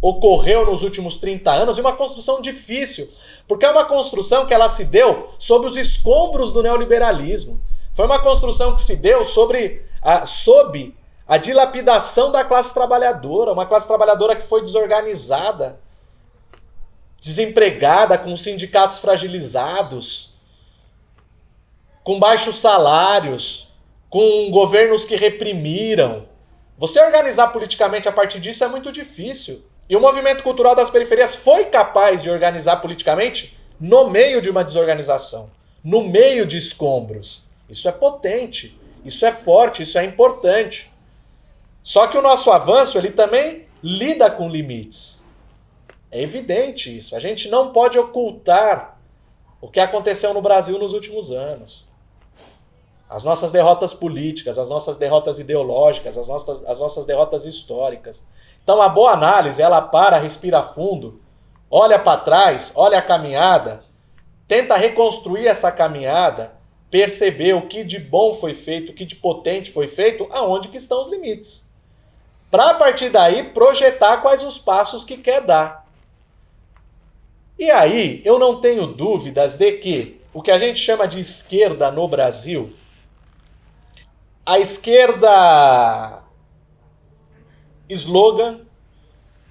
ocorreu nos últimos 30 anos e uma construção difícil, porque é uma construção que ela se deu sobre os escombros do neoliberalismo. Foi uma construção que se deu sob a dilapidação da classe trabalhadora, uma classe trabalhadora que foi desorganizada, desempregada, com sindicatos fragilizados, com baixos salários, com governos que reprimiram. Você organizar politicamente a partir disso é muito difícil. E o movimento cultural das periferias foi capaz de organizar politicamente no meio de uma desorganização, no meio de escombros. Isso é potente, isso é forte, isso é importante. Só que o nosso avanço, ele também lida com limites. É evidente isso. A gente não pode ocultar o que aconteceu no Brasil nos últimos anos. As nossas derrotas políticas, as nossas derrotas ideológicas, as nossas derrotas históricas. Então a boa análise, ela para, respira fundo, olha para trás, olha a caminhada, tenta reconstruir essa caminhada, perceber o que de bom foi feito, o que de potente foi feito, aonde que estão os limites. Para a partir daí projetar quais os passos que quer dar. E aí eu não tenho dúvidas de que o que a gente chama de esquerda no Brasil, a esquerda slogan,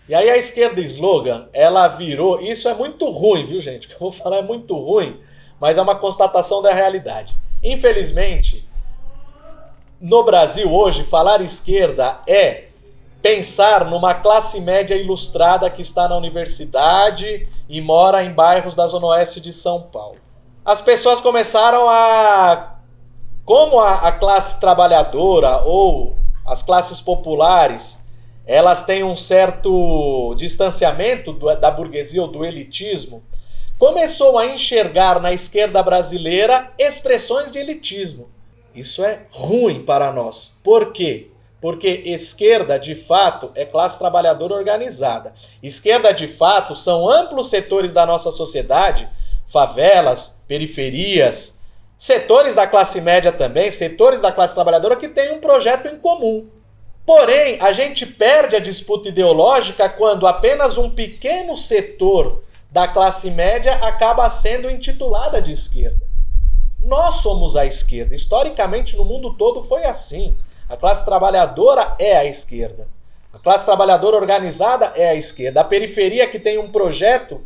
e aí a esquerda slogan, ela virou, isso é muito ruim, viu gente, o que eu vou falar é muito ruim, mas é uma constatação da realidade. Infelizmente, no Brasil hoje, falar esquerda é pensar numa classe média ilustrada que está na universidade e mora em bairros da Zona Oeste de São Paulo. As pessoas começaram a... Como a classe trabalhadora ou as classes populares, elas têm um certo distanciamento da burguesia ou do elitismo, começou a enxergar na esquerda brasileira expressões de elitismo. Isso é ruim para nós. Por quê? Porque esquerda, de fato, é classe trabalhadora organizada. Esquerda, de fato, são amplos setores da nossa sociedade, favelas, periferias, setores da classe média também, setores da classe trabalhadora que têm um projeto em comum. Porém, a gente perde a disputa ideológica quando apenas um pequeno setor da classe média acaba sendo intitulada de esquerda. Nós somos a esquerda. Historicamente, no mundo todo foi assim. A classe trabalhadora é a esquerda. A classe trabalhadora organizada é a esquerda. A periferia que tem um projeto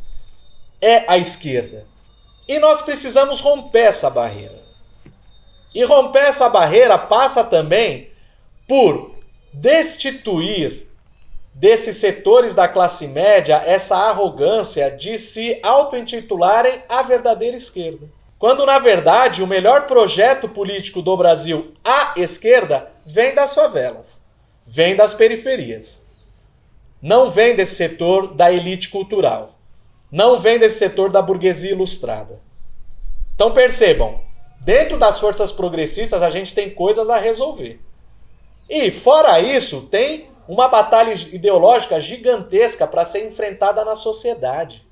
é a esquerda. E nós precisamos romper essa barreira. E romper essa barreira passa também por destituir desses setores da classe média essa arrogância de se auto-intitularem a verdadeira esquerda. Quando, na verdade, o melhor projeto político do Brasil à esquerda vem das favelas, vem das periferias. Não vem desse setor da elite cultural. Não vem desse setor da burguesia ilustrada. Então percebam, dentro das forças progressistas a gente tem coisas a resolver. E fora isso, tem uma batalha ideológica gigantesca para ser enfrentada na sociedade.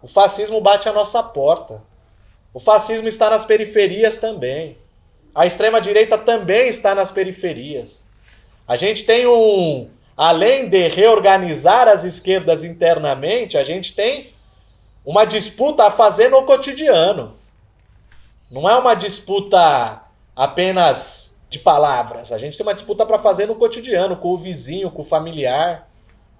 O fascismo bate à nossa porta. O fascismo está nas periferias também. A extrema-direita também está nas periferias. A gente tem além de reorganizar as esquerdas internamente, a gente tem uma disputa a fazer no cotidiano. Não é uma disputa apenas de palavras. A gente tem uma disputa para fazer no cotidiano, com o vizinho, com o familiar,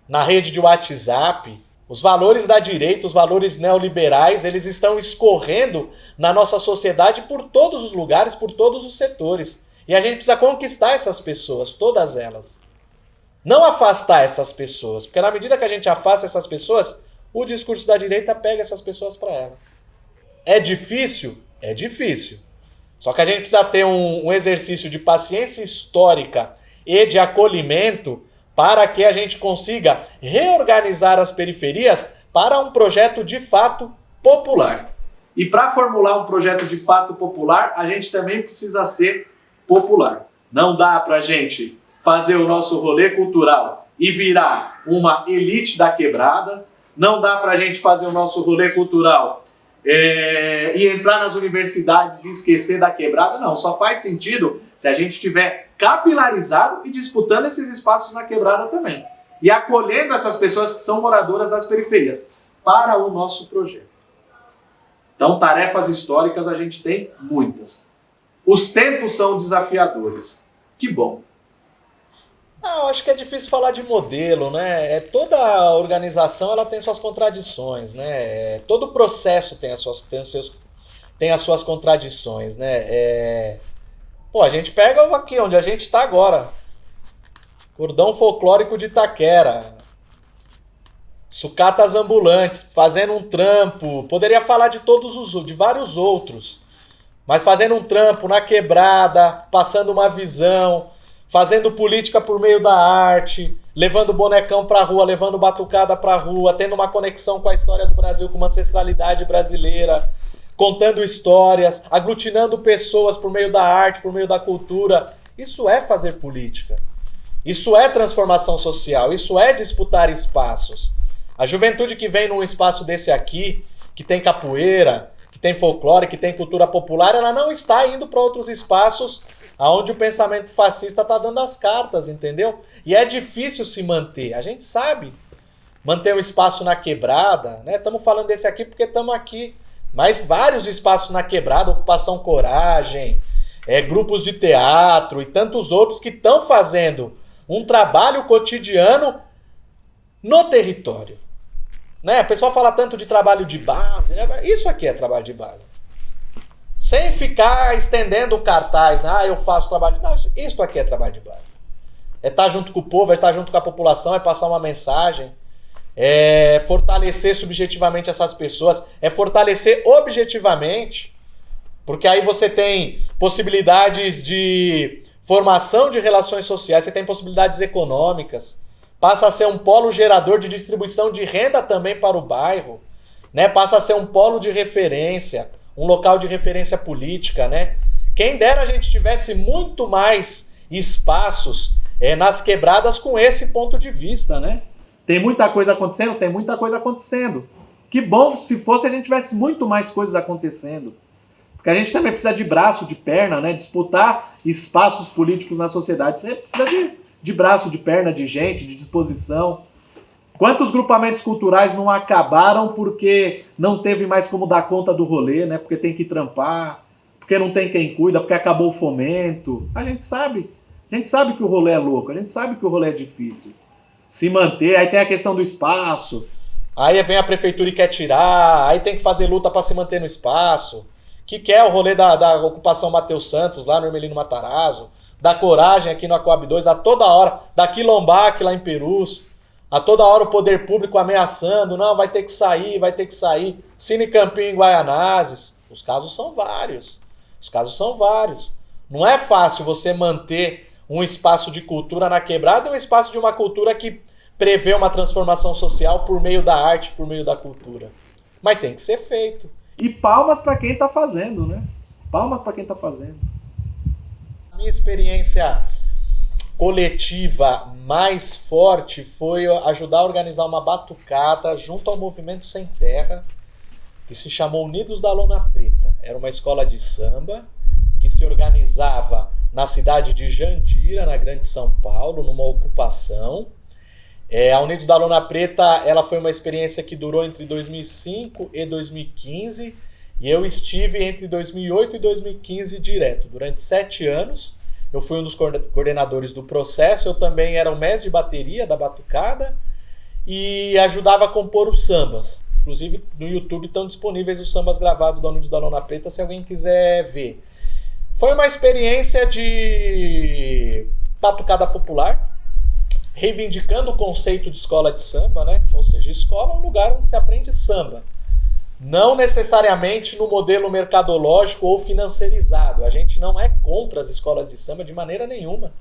na rede de WhatsApp. Os valores da direita, os valores neoliberais, eles estão escorrendo na nossa sociedade por todos os lugares, por todos os setores. E a gente precisa conquistar essas pessoas, todas elas. Não afastar essas pessoas, porque na medida que a gente afasta essas pessoas, o discurso da direita pega essas pessoas para ela. É difícil? É difícil. Só que a gente precisa ter um exercício de paciência histórica e de acolhimento para que a gente consiga reorganizar as periferias para um projeto de fato popular. E para formular um projeto de fato popular, a gente também precisa ser popular. Não dá para a gente fazer o nosso rolê cultural e virar uma elite da quebrada. Não dá para a gente fazer o nosso rolê cultural e entrar nas universidades e esquecer da quebrada. Não, só faz sentido se a gente estiver capilarizado e disputando esses espaços na quebrada também. E acolhendo essas pessoas que são moradoras das periferias para o nosso projeto. Então, tarefas históricas a gente tem muitas. Os tempos são desafiadores. Que bom. Não, acho que é difícil falar de modelo, né? Toda organização ela tem suas contradições, né? Todo processo tem as suas contradições, né? Pô, a gente pega aqui onde a gente está agora. Cordão folclórico de Itaquera. Sucatas ambulantes, fazendo um trampo. Poderia falar de vários outros. Mas fazendo um trampo na quebrada, passando uma visão, fazendo política por meio da arte, levando bonecão pra rua, levando batucada pra rua, tendo uma conexão com a história do Brasil, com uma ancestralidade brasileira, contando histórias, aglutinando pessoas por meio da arte, por meio da cultura. Isso é fazer política. Isso é transformação social. Isso é disputar espaços. A juventude que vem num espaço desse aqui, que tem capoeira, que tem folclore, que tem cultura popular, ela não está indo para outros espaços onde o pensamento fascista está dando as cartas, entendeu? E é difícil se manter. A gente sabe manter um espaço na quebrada, né? Estamos falando desse aqui porque estamos aqui. Mas vários espaços na quebrada, Ocupação Coragem, grupos de teatro e tantos outros que estão fazendo um trabalho cotidiano no território. Né? A pessoa fala tanto de trabalho de base, né? Isso aqui é trabalho de base. Sem ficar estendendo o cartaz, né? Eu faço trabalho de base. Não, isso aqui é trabalho de base. É estar junto com o povo, é estar junto com a população, é passar uma mensagem, é fortalecer subjetivamente essas pessoas, é fortalecer objetivamente, porque aí você tem possibilidades de formação de relações sociais, você tem possibilidades econômicas, passa a ser um polo gerador de distribuição de renda também para o bairro, né? Passa a ser um polo de referência, um local de referência política, né? Quem dera a gente tivesse muito mais espaços nas quebradas com esse ponto de vista, né? Tem muita coisa acontecendo? Tem muita coisa acontecendo. Que bom se fosse a gente tivesse muito mais coisas acontecendo. Porque a gente também precisa de braço, de perna, né? Disputar espaços políticos na sociedade. Você precisa de braço, de perna, de gente, de disposição. Quantos grupamentos culturais não acabaram porque não teve mais como dar conta do rolê, né? Porque tem que trampar, porque não tem quem cuida, porque acabou o fomento. A gente sabe que o rolê é louco, a gente sabe que o rolê é difícil. Se manter, aí tem a questão do espaço. Aí vem a prefeitura e quer tirar, aí tem que fazer luta para se manter no espaço. Que é o rolê da ocupação Matheus Santos, lá no Hermelino Matarazzo, da Coragem aqui no Coab 2, a toda hora, da Quilombac lá em Perus, a toda hora o poder público ameaçando, não, vai ter que sair. Cine Campinho em Guaianazes. Os casos são vários. Não é fácil você manter um espaço de cultura na quebrada e um espaço de uma cultura que prevê uma transformação social por meio da arte, por meio da cultura. Mas tem que ser feito. E palmas para quem está fazendo, né? Palmas para quem está fazendo. A minha experiência coletiva mais forte foi ajudar a organizar uma batucada junto ao Movimento Sem Terra, que se chamou Unidos da Lona Preta. Era uma escola de samba que se organizava na cidade de Jandira, na Grande São Paulo, numa ocupação. A Unidos da Lona Preta ela foi uma experiência que durou entre 2005 e 2015, e eu estive entre 2008 e 2015 direto, durante 7 anos. Eu fui um dos coordenadores do processo, eu também era o mestre de bateria da batucada e ajudava a compor os sambas. Inclusive no YouTube estão disponíveis os sambas gravados da Unidos da Lona Preta, se alguém quiser ver. Foi uma experiência de batucada popular, reivindicando o conceito de escola de samba, né? Ou seja, escola é um lugar onde se aprende samba. Não necessariamente no modelo mercadológico ou financeirizado. A gente não é contra as escolas de samba de maneira nenhuma.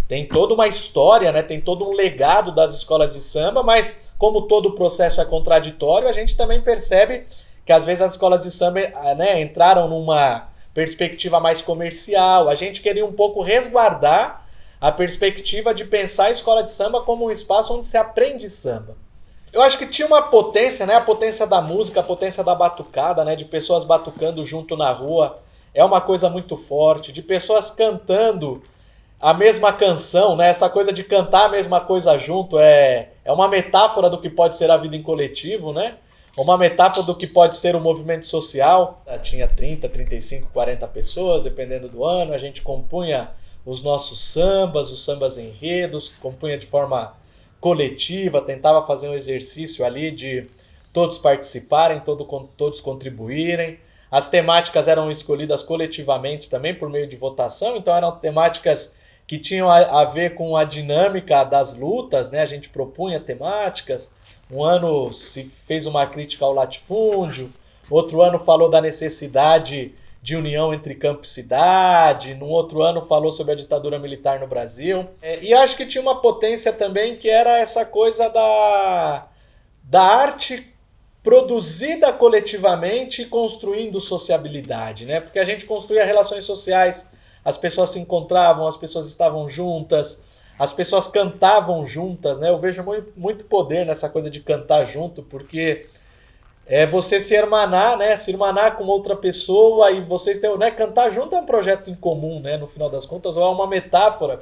Tem toda uma história, né? Tem todo um legado das escolas de samba, mas como todo o processo é contraditório, a gente também percebe que às vezes as escolas de samba, né, entraram numa perspectiva mais comercial. A gente queria um pouco resguardar a perspectiva de pensar a escola de samba como um espaço onde se aprende samba. Eu acho que tinha uma potência, né? A potência da música, a potência da batucada, né? De pessoas batucando junto na rua. É uma coisa muito forte. De pessoas cantando a mesma canção, né? Essa coisa de cantar a mesma coisa junto é uma metáfora do que pode ser a vida em coletivo, né? Uma metáfora do que pode ser o movimento social. Tinha 30, 35, 40 pessoas, dependendo do ano. A gente compunha os nossos sambas, os sambas enredos, compunha de forma coletiva, tentava fazer um exercício ali de todos participarem, todos contribuírem. As temáticas eram escolhidas coletivamente também por meio de votação, então eram temáticas que tinham a ver com a dinâmica das lutas, né? A gente propunha temáticas. Um ano se fez uma crítica ao latifúndio, outro ano falou da necessidade de união entre campo e cidade, num outro ano falou sobre a ditadura militar no Brasil. E acho que tinha uma potência também que era essa coisa da arte produzida coletivamente e construindo sociabilidade, né? Porque a gente construía relações sociais, as pessoas se encontravam, as pessoas estavam juntas, as pessoas cantavam juntas, né? Eu vejo muito poder nessa coisa de cantar junto, porque é você se hermanar, né? Se hermanar com outra pessoa e vocês têm, né? Cantar junto é um projeto em comum, né? No final das contas, ou é uma metáfora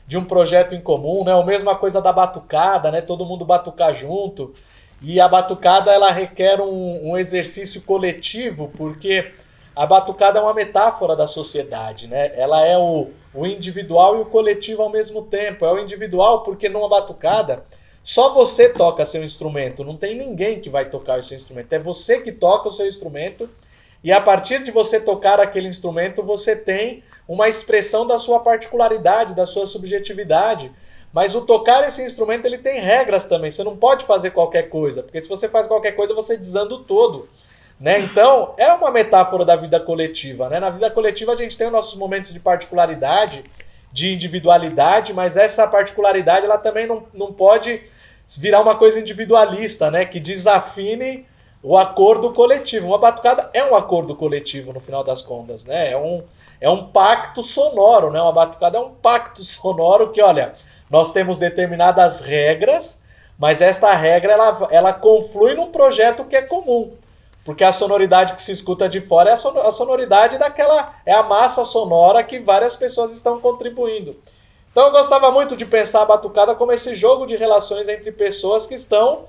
de um projeto em comum, né? A mesma coisa da batucada, né? Todo mundo batucar junto. E a batucada, ela requer um exercício coletivo, porque a batucada é uma metáfora da sociedade, né? Ela é o individual e o coletivo ao mesmo tempo. É o individual porque numa batucada só você toca seu instrumento, não tem ninguém que vai tocar o seu instrumento. É você que toca o seu instrumento e a partir de você tocar aquele instrumento você tem uma expressão da sua particularidade, da sua subjetividade. Mas o tocar esse instrumento ele tem regras também, você não pode fazer qualquer coisa, porque se você faz qualquer coisa você desanda o todo. Né? Então, é uma metáfora da vida coletiva. Né? Na vida coletiva a gente tem os nossos momentos de particularidade, de individualidade, mas essa particularidade ela também não pode virar uma coisa individualista, né? Que desafine o acordo coletivo. Uma batucada é um acordo coletivo, no final das contas. Né? É um pacto sonoro. Né? Uma batucada é um pacto sonoro que, olha, nós temos determinadas regras, mas esta regra ela conflui num projeto que é comum. Porque a sonoridade que se escuta de fora é a sonoridade daquela... É a massa sonora que várias pessoas estão contribuindo. Então eu gostava muito de pensar a batucada como esse jogo de relações entre pessoas que estão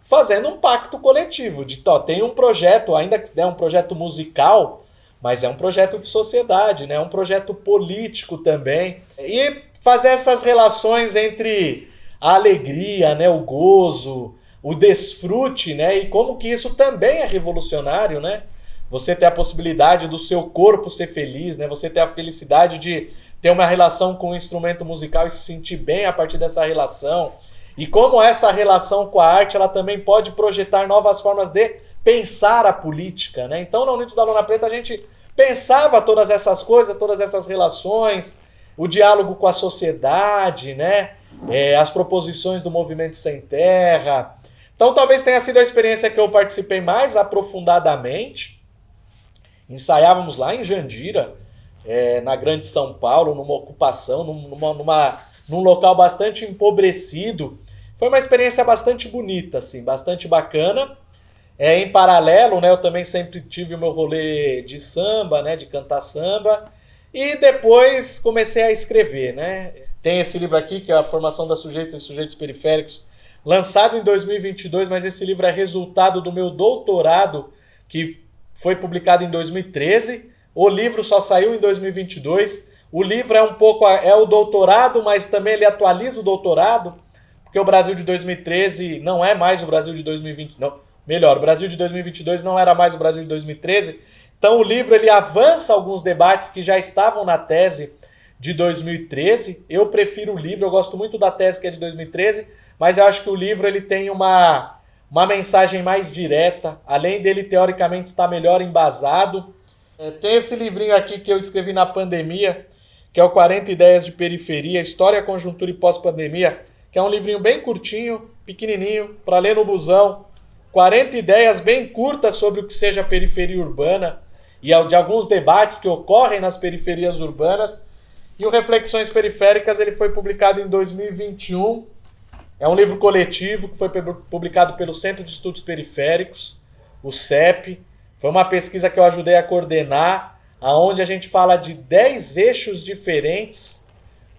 fazendo um pacto coletivo. Tem um projeto, ainda que é um projeto musical, mas é um projeto de sociedade, né? É um projeto político também. E fazer essas relações entre a alegria, né? O gozo, o desfrute, né? E como que isso também é revolucionário, né? Você ter a possibilidade do seu corpo ser feliz, né? Você ter a felicidade de ter uma relação com o instrumento musical e se sentir bem a partir dessa relação. E como essa relação com a arte, ela também pode projetar novas formas de pensar a política, né? Então, na Unidos da Lona Preta, a gente pensava todas essas coisas, todas essas relações, o diálogo com a sociedade, né? As proposições do Movimento Sem Terra. Então talvez tenha sido a experiência que eu participei mais aprofundadamente. Ensaiávamos lá em Jandira, na Grande São Paulo, numa ocupação, num local bastante empobrecido. Foi uma experiência bastante bonita, assim, bastante bacana. Em paralelo, né, eu também sempre tive o meu rolê de samba, né, de cantar samba. E depois comecei a escrever, né? Tem esse livro aqui, que é a Formação das Sujeitos e Sujeitos Periféricos, lançado em 2022, mas esse livro é resultado do meu doutorado, que foi publicado em 2013. O livro só saiu em 2022. O livro é um pouco... é o doutorado, mas também ele atualiza o doutorado, porque o Brasil de 2013 não é mais o Brasil de 2020... Não, melhor, o Brasil de 2022 não era mais o Brasil de 2013. Então o livro ele avança alguns debates que já estavam na tese de 2013. Eu prefiro o livro, eu gosto muito da tese que é de 2013, mas eu acho que o livro ele tem uma mensagem mais direta, além dele teoricamente estar melhor embasado. Tem esse livrinho aqui que eu escrevi na pandemia, que é o 40 Ideias de Periferia, História, Conjuntura e Pós-Pandemia, que é um livrinho bem curtinho, pequenininho, para ler no busão. 40 ideias bem curtas sobre o que seja periferia urbana e de alguns debates que ocorrem nas periferias urbanas. E o Reflexões Periféricas ele foi publicado em 2021. É um livro coletivo que foi publicado pelo Centro de Estudos Periféricos, o CEP. Foi uma pesquisa que eu ajudei a coordenar, onde a gente fala de 10 eixos diferentes: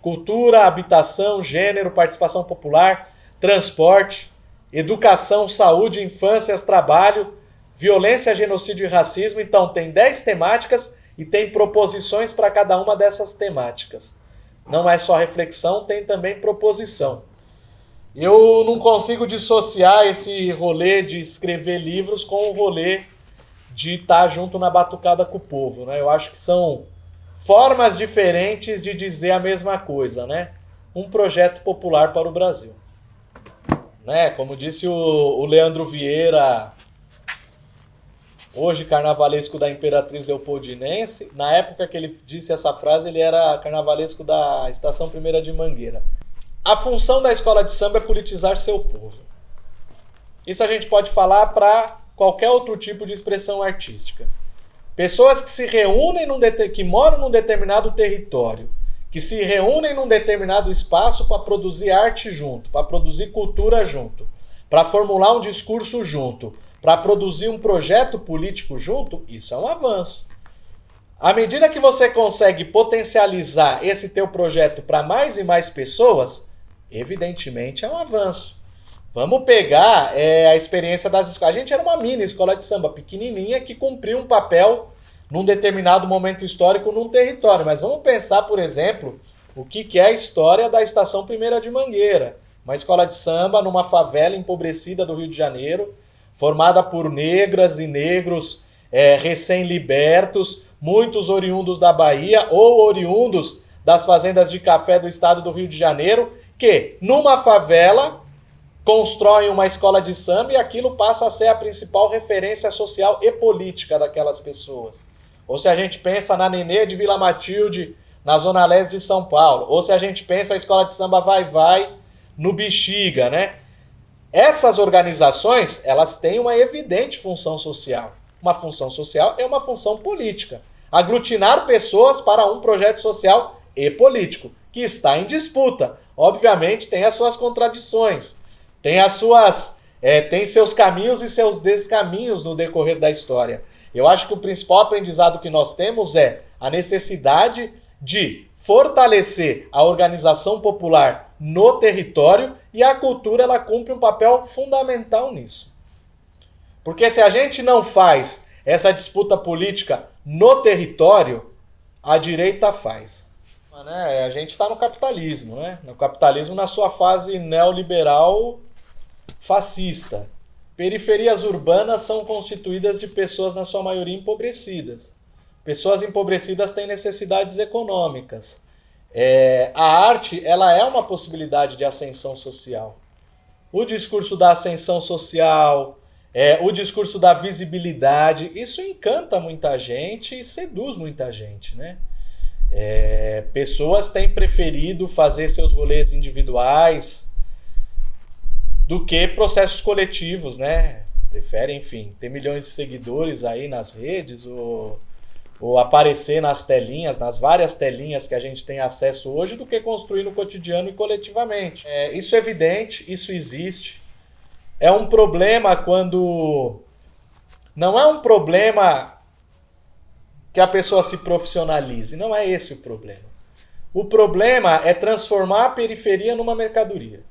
cultura, habitação, gênero, participação popular, transporte, educação, saúde, infâncias, trabalho, violência, genocídio e racismo. Então tem 10 temáticas e tem proposições para cada uma dessas temáticas. Não é só reflexão, tem também proposição. Eu não consigo dissociar esse rolê de escrever livros com o rolê de estar junto na batucada com o povo, né? Eu acho que são formas diferentes de dizer a mesma coisa, né? Um projeto popular para o Brasil. Né? Como disse o Leandro Vieira, hoje carnavalesco da Imperatriz Leopoldinense. Na época que ele disse essa frase, ele era carnavalesco da Estação 1ª de Mangueira. A função da escola de samba é politizar seu povo. Isso a gente pode falar para qualquer outro tipo de expressão artística. Pessoas que se reúnem, que moram num determinado território, que se reúnem num determinado espaço para produzir arte junto, para produzir cultura junto, para formular um discurso junto, para produzir um projeto político junto, isso é um avanço. À medida que você consegue potencializar esse teu projeto para mais e mais pessoas, evidentemente é um avanço. Vamos pegar a experiência das escolas. A gente era uma mini escola de samba pequenininha que cumpria um papel num determinado momento histórico num território. Mas vamos pensar, por exemplo, o que é a história da Estação 1ª de Mangueira. Uma escola de samba numa favela empobrecida do Rio de Janeiro, formada por negras e negros recém-libertos, muitos oriundos da Bahia ou oriundos das fazendas de café do estado do Rio de Janeiro, que numa favela constroem uma escola de samba e aquilo passa a ser a principal referência social e política daquelas pessoas. Ou se a gente pensa na Nenê de Vila Matilde, na Zona Leste de São Paulo, ou se a gente pensa a escola de samba Vai-Vai no Bexiga, né? Essas organizações, elas têm uma evidente função social. Uma função social é uma função política. Aglutinar pessoas para um projeto social e político, que está em disputa. Obviamente tem as suas contradições, tem seus caminhos e seus descaminhos no decorrer da história. Eu acho que o principal aprendizado que nós temos é a necessidade de fortalecer a organização popular no território, e a cultura ela cumpre um papel fundamental nisso. Porque se a gente não faz essa disputa política no território, a direita faz. A gente está no capitalismo, né? No capitalismo na sua fase neoliberal fascista. Periferias urbanas são constituídas de pessoas, na sua maioria, empobrecidas. Pessoas empobrecidas têm necessidades econômicas. A arte ela é uma possibilidade de ascensão social. O discurso da ascensão social, o discurso da visibilidade, isso encanta muita gente e seduz muita gente, né? Pessoas têm preferido fazer seus rolês individuais do que processos coletivos, né? Preferem, enfim, ter milhões de seguidores aí nas redes ou aparecer nas telinhas, nas várias telinhas que a gente tem acesso hoje, do que construir no cotidiano e coletivamente. Isso é evidente, isso existe. É um problema quando... Não é um problema que a pessoa se profissionalize, não é esse o problema. O problema é transformar a periferia numa mercadoria.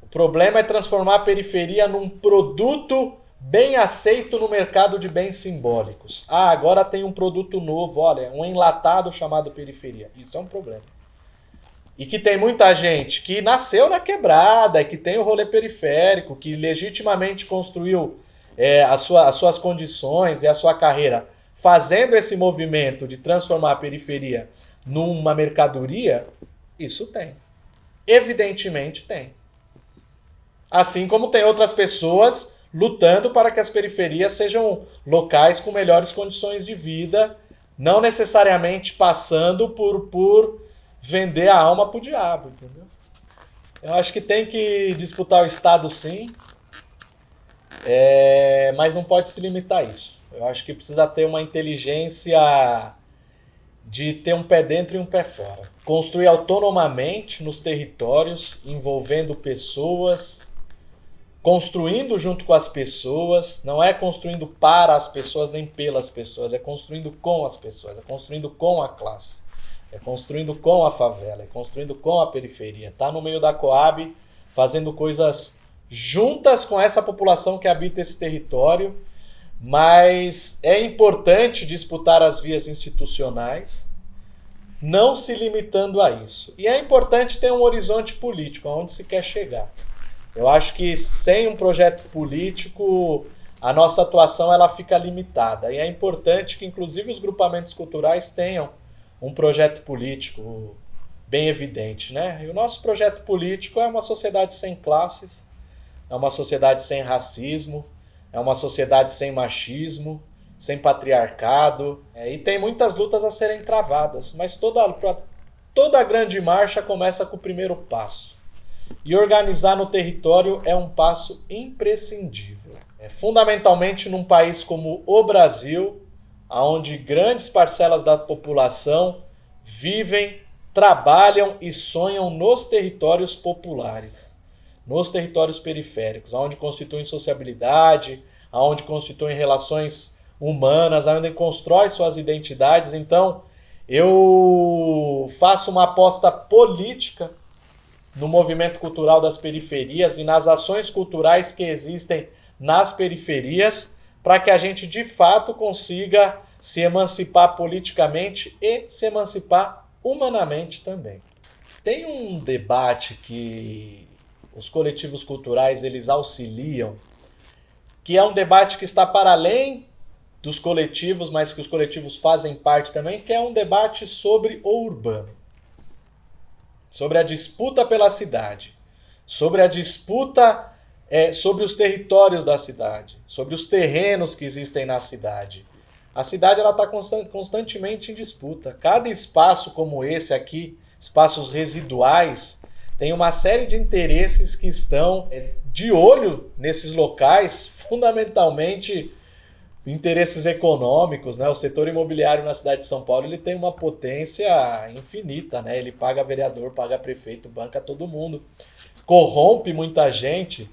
O problema é transformar a periferia num produto bem aceito no mercado de bens simbólicos. Agora tem um produto novo, olha, um enlatado chamado periferia. Isso é um problema. E que tem muita gente que nasceu na quebrada, que tem o rolê periférico, que legitimamente construiu as suas condições e a sua carreira fazendo esse movimento de transformar a periferia numa mercadoria. Isso tem. Evidentemente tem. Assim como tem outras pessoas lutando para que as periferias sejam locais com melhores condições de vida, não necessariamente passando por vender a alma pro diabo, entendeu? Eu acho que tem que disputar o Estado, sim, mas não pode se limitar a isso. Eu acho que precisa ter uma inteligência de ter um pé dentro e um pé fora. Construir autonomamente nos territórios, envolvendo pessoas, construindo junto com as pessoas. Não é construindo para as pessoas nem pelas pessoas, é construindo com as pessoas, é construindo com a classe, é construindo com a favela, é construindo com a periferia. Tá no meio da Coab, fazendo coisas juntas com essa população que habita esse território. Mas é importante disputar as vias institucionais, não se limitando a isso. E é importante ter um horizonte político, aonde se quer chegar. Eu acho que sem um projeto político, a nossa atuação ela fica limitada. E é importante que, inclusive, os grupamentos culturais tenham um projeto político bem evidente, né? E o nosso projeto político é uma sociedade sem classes, é uma sociedade sem racismo, é uma sociedade sem machismo, sem patriarcado, e tem muitas lutas a serem travadas, mas toda grande marcha começa com o primeiro passo. E organizar no território é um passo imprescindível. Fundamentalmente num país como o Brasil, onde grandes parcelas da população vivem, trabalham e sonham nos territórios populares, nos territórios periféricos, onde constituem sociabilidade, onde constituem relações humanas, onde constrói suas identidades. Então, eu faço uma aposta política no movimento cultural das periferias e nas ações culturais que existem nas periferias, para que a gente de fato consiga se emancipar politicamente e se emancipar humanamente também. Tem um debate que os coletivos culturais eles auxiliam, que é um debate que está para além dos coletivos, mas que os coletivos fazem parte também, que é um debate sobre o urbano, sobre a disputa pela cidade, sobre a disputa sobre os territórios da cidade, sobre os terrenos que existem na cidade. A cidade está constantemente em disputa. Cada espaço como esse aqui, espaços residuais, tem uma série de interesses que estão de olho nesses locais, fundamentalmente interesses econômicos, né? O setor imobiliário na cidade de São Paulo ele tem uma potência infinita, né? Ele paga vereador, paga prefeito, banca todo mundo, corrompe muita gente,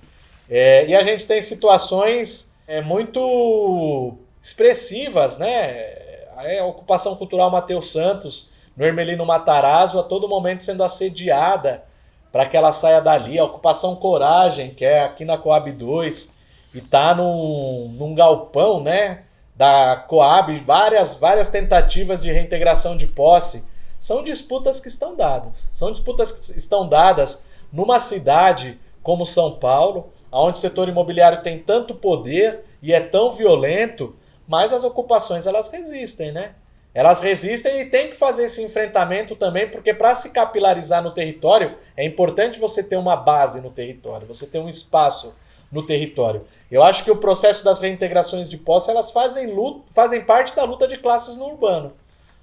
e a gente tem situações muito expressivas, né? A ocupação cultural Mateus Santos, no Hermelino Matarazzo, a todo momento sendo assediada para que ela saia dali. A ocupação Coragem, que é aqui na Coab 2, e tá num galpão, né, da Coab, várias tentativas de reintegração de posse. São disputas que estão dadas. São disputas que estão dadas numa cidade como São Paulo, onde o setor imobiliário tem tanto poder e é tão violento, mas as ocupações elas resistem, né? Elas resistem e tem que fazer esse enfrentamento também, porque para se capilarizar no território, é importante você ter uma base no território, você ter um espaço no território. Eu acho que o processo das reintegrações de posse, elas fazem parte da luta de classes no urbano.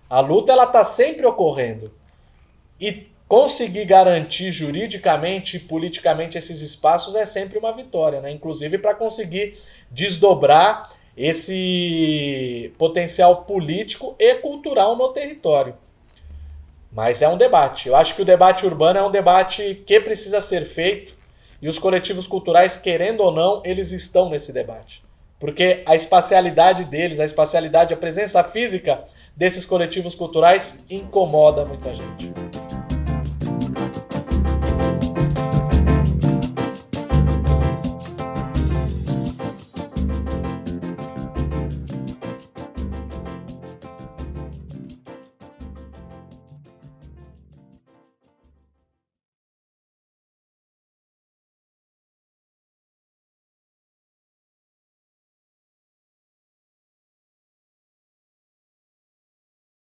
A luta ela está sempre ocorrendo. E conseguir garantir juridicamente e politicamente esses espaços é sempre uma vitória, né? Inclusive para conseguir desdobrar esse potencial político e cultural no território. Mas é um debate. Eu acho que o debate urbano é um debate que precisa ser feito e os coletivos culturais, querendo ou não, eles estão nesse debate. Porque a espacialidade deles, a presença física desses coletivos culturais incomoda muita gente.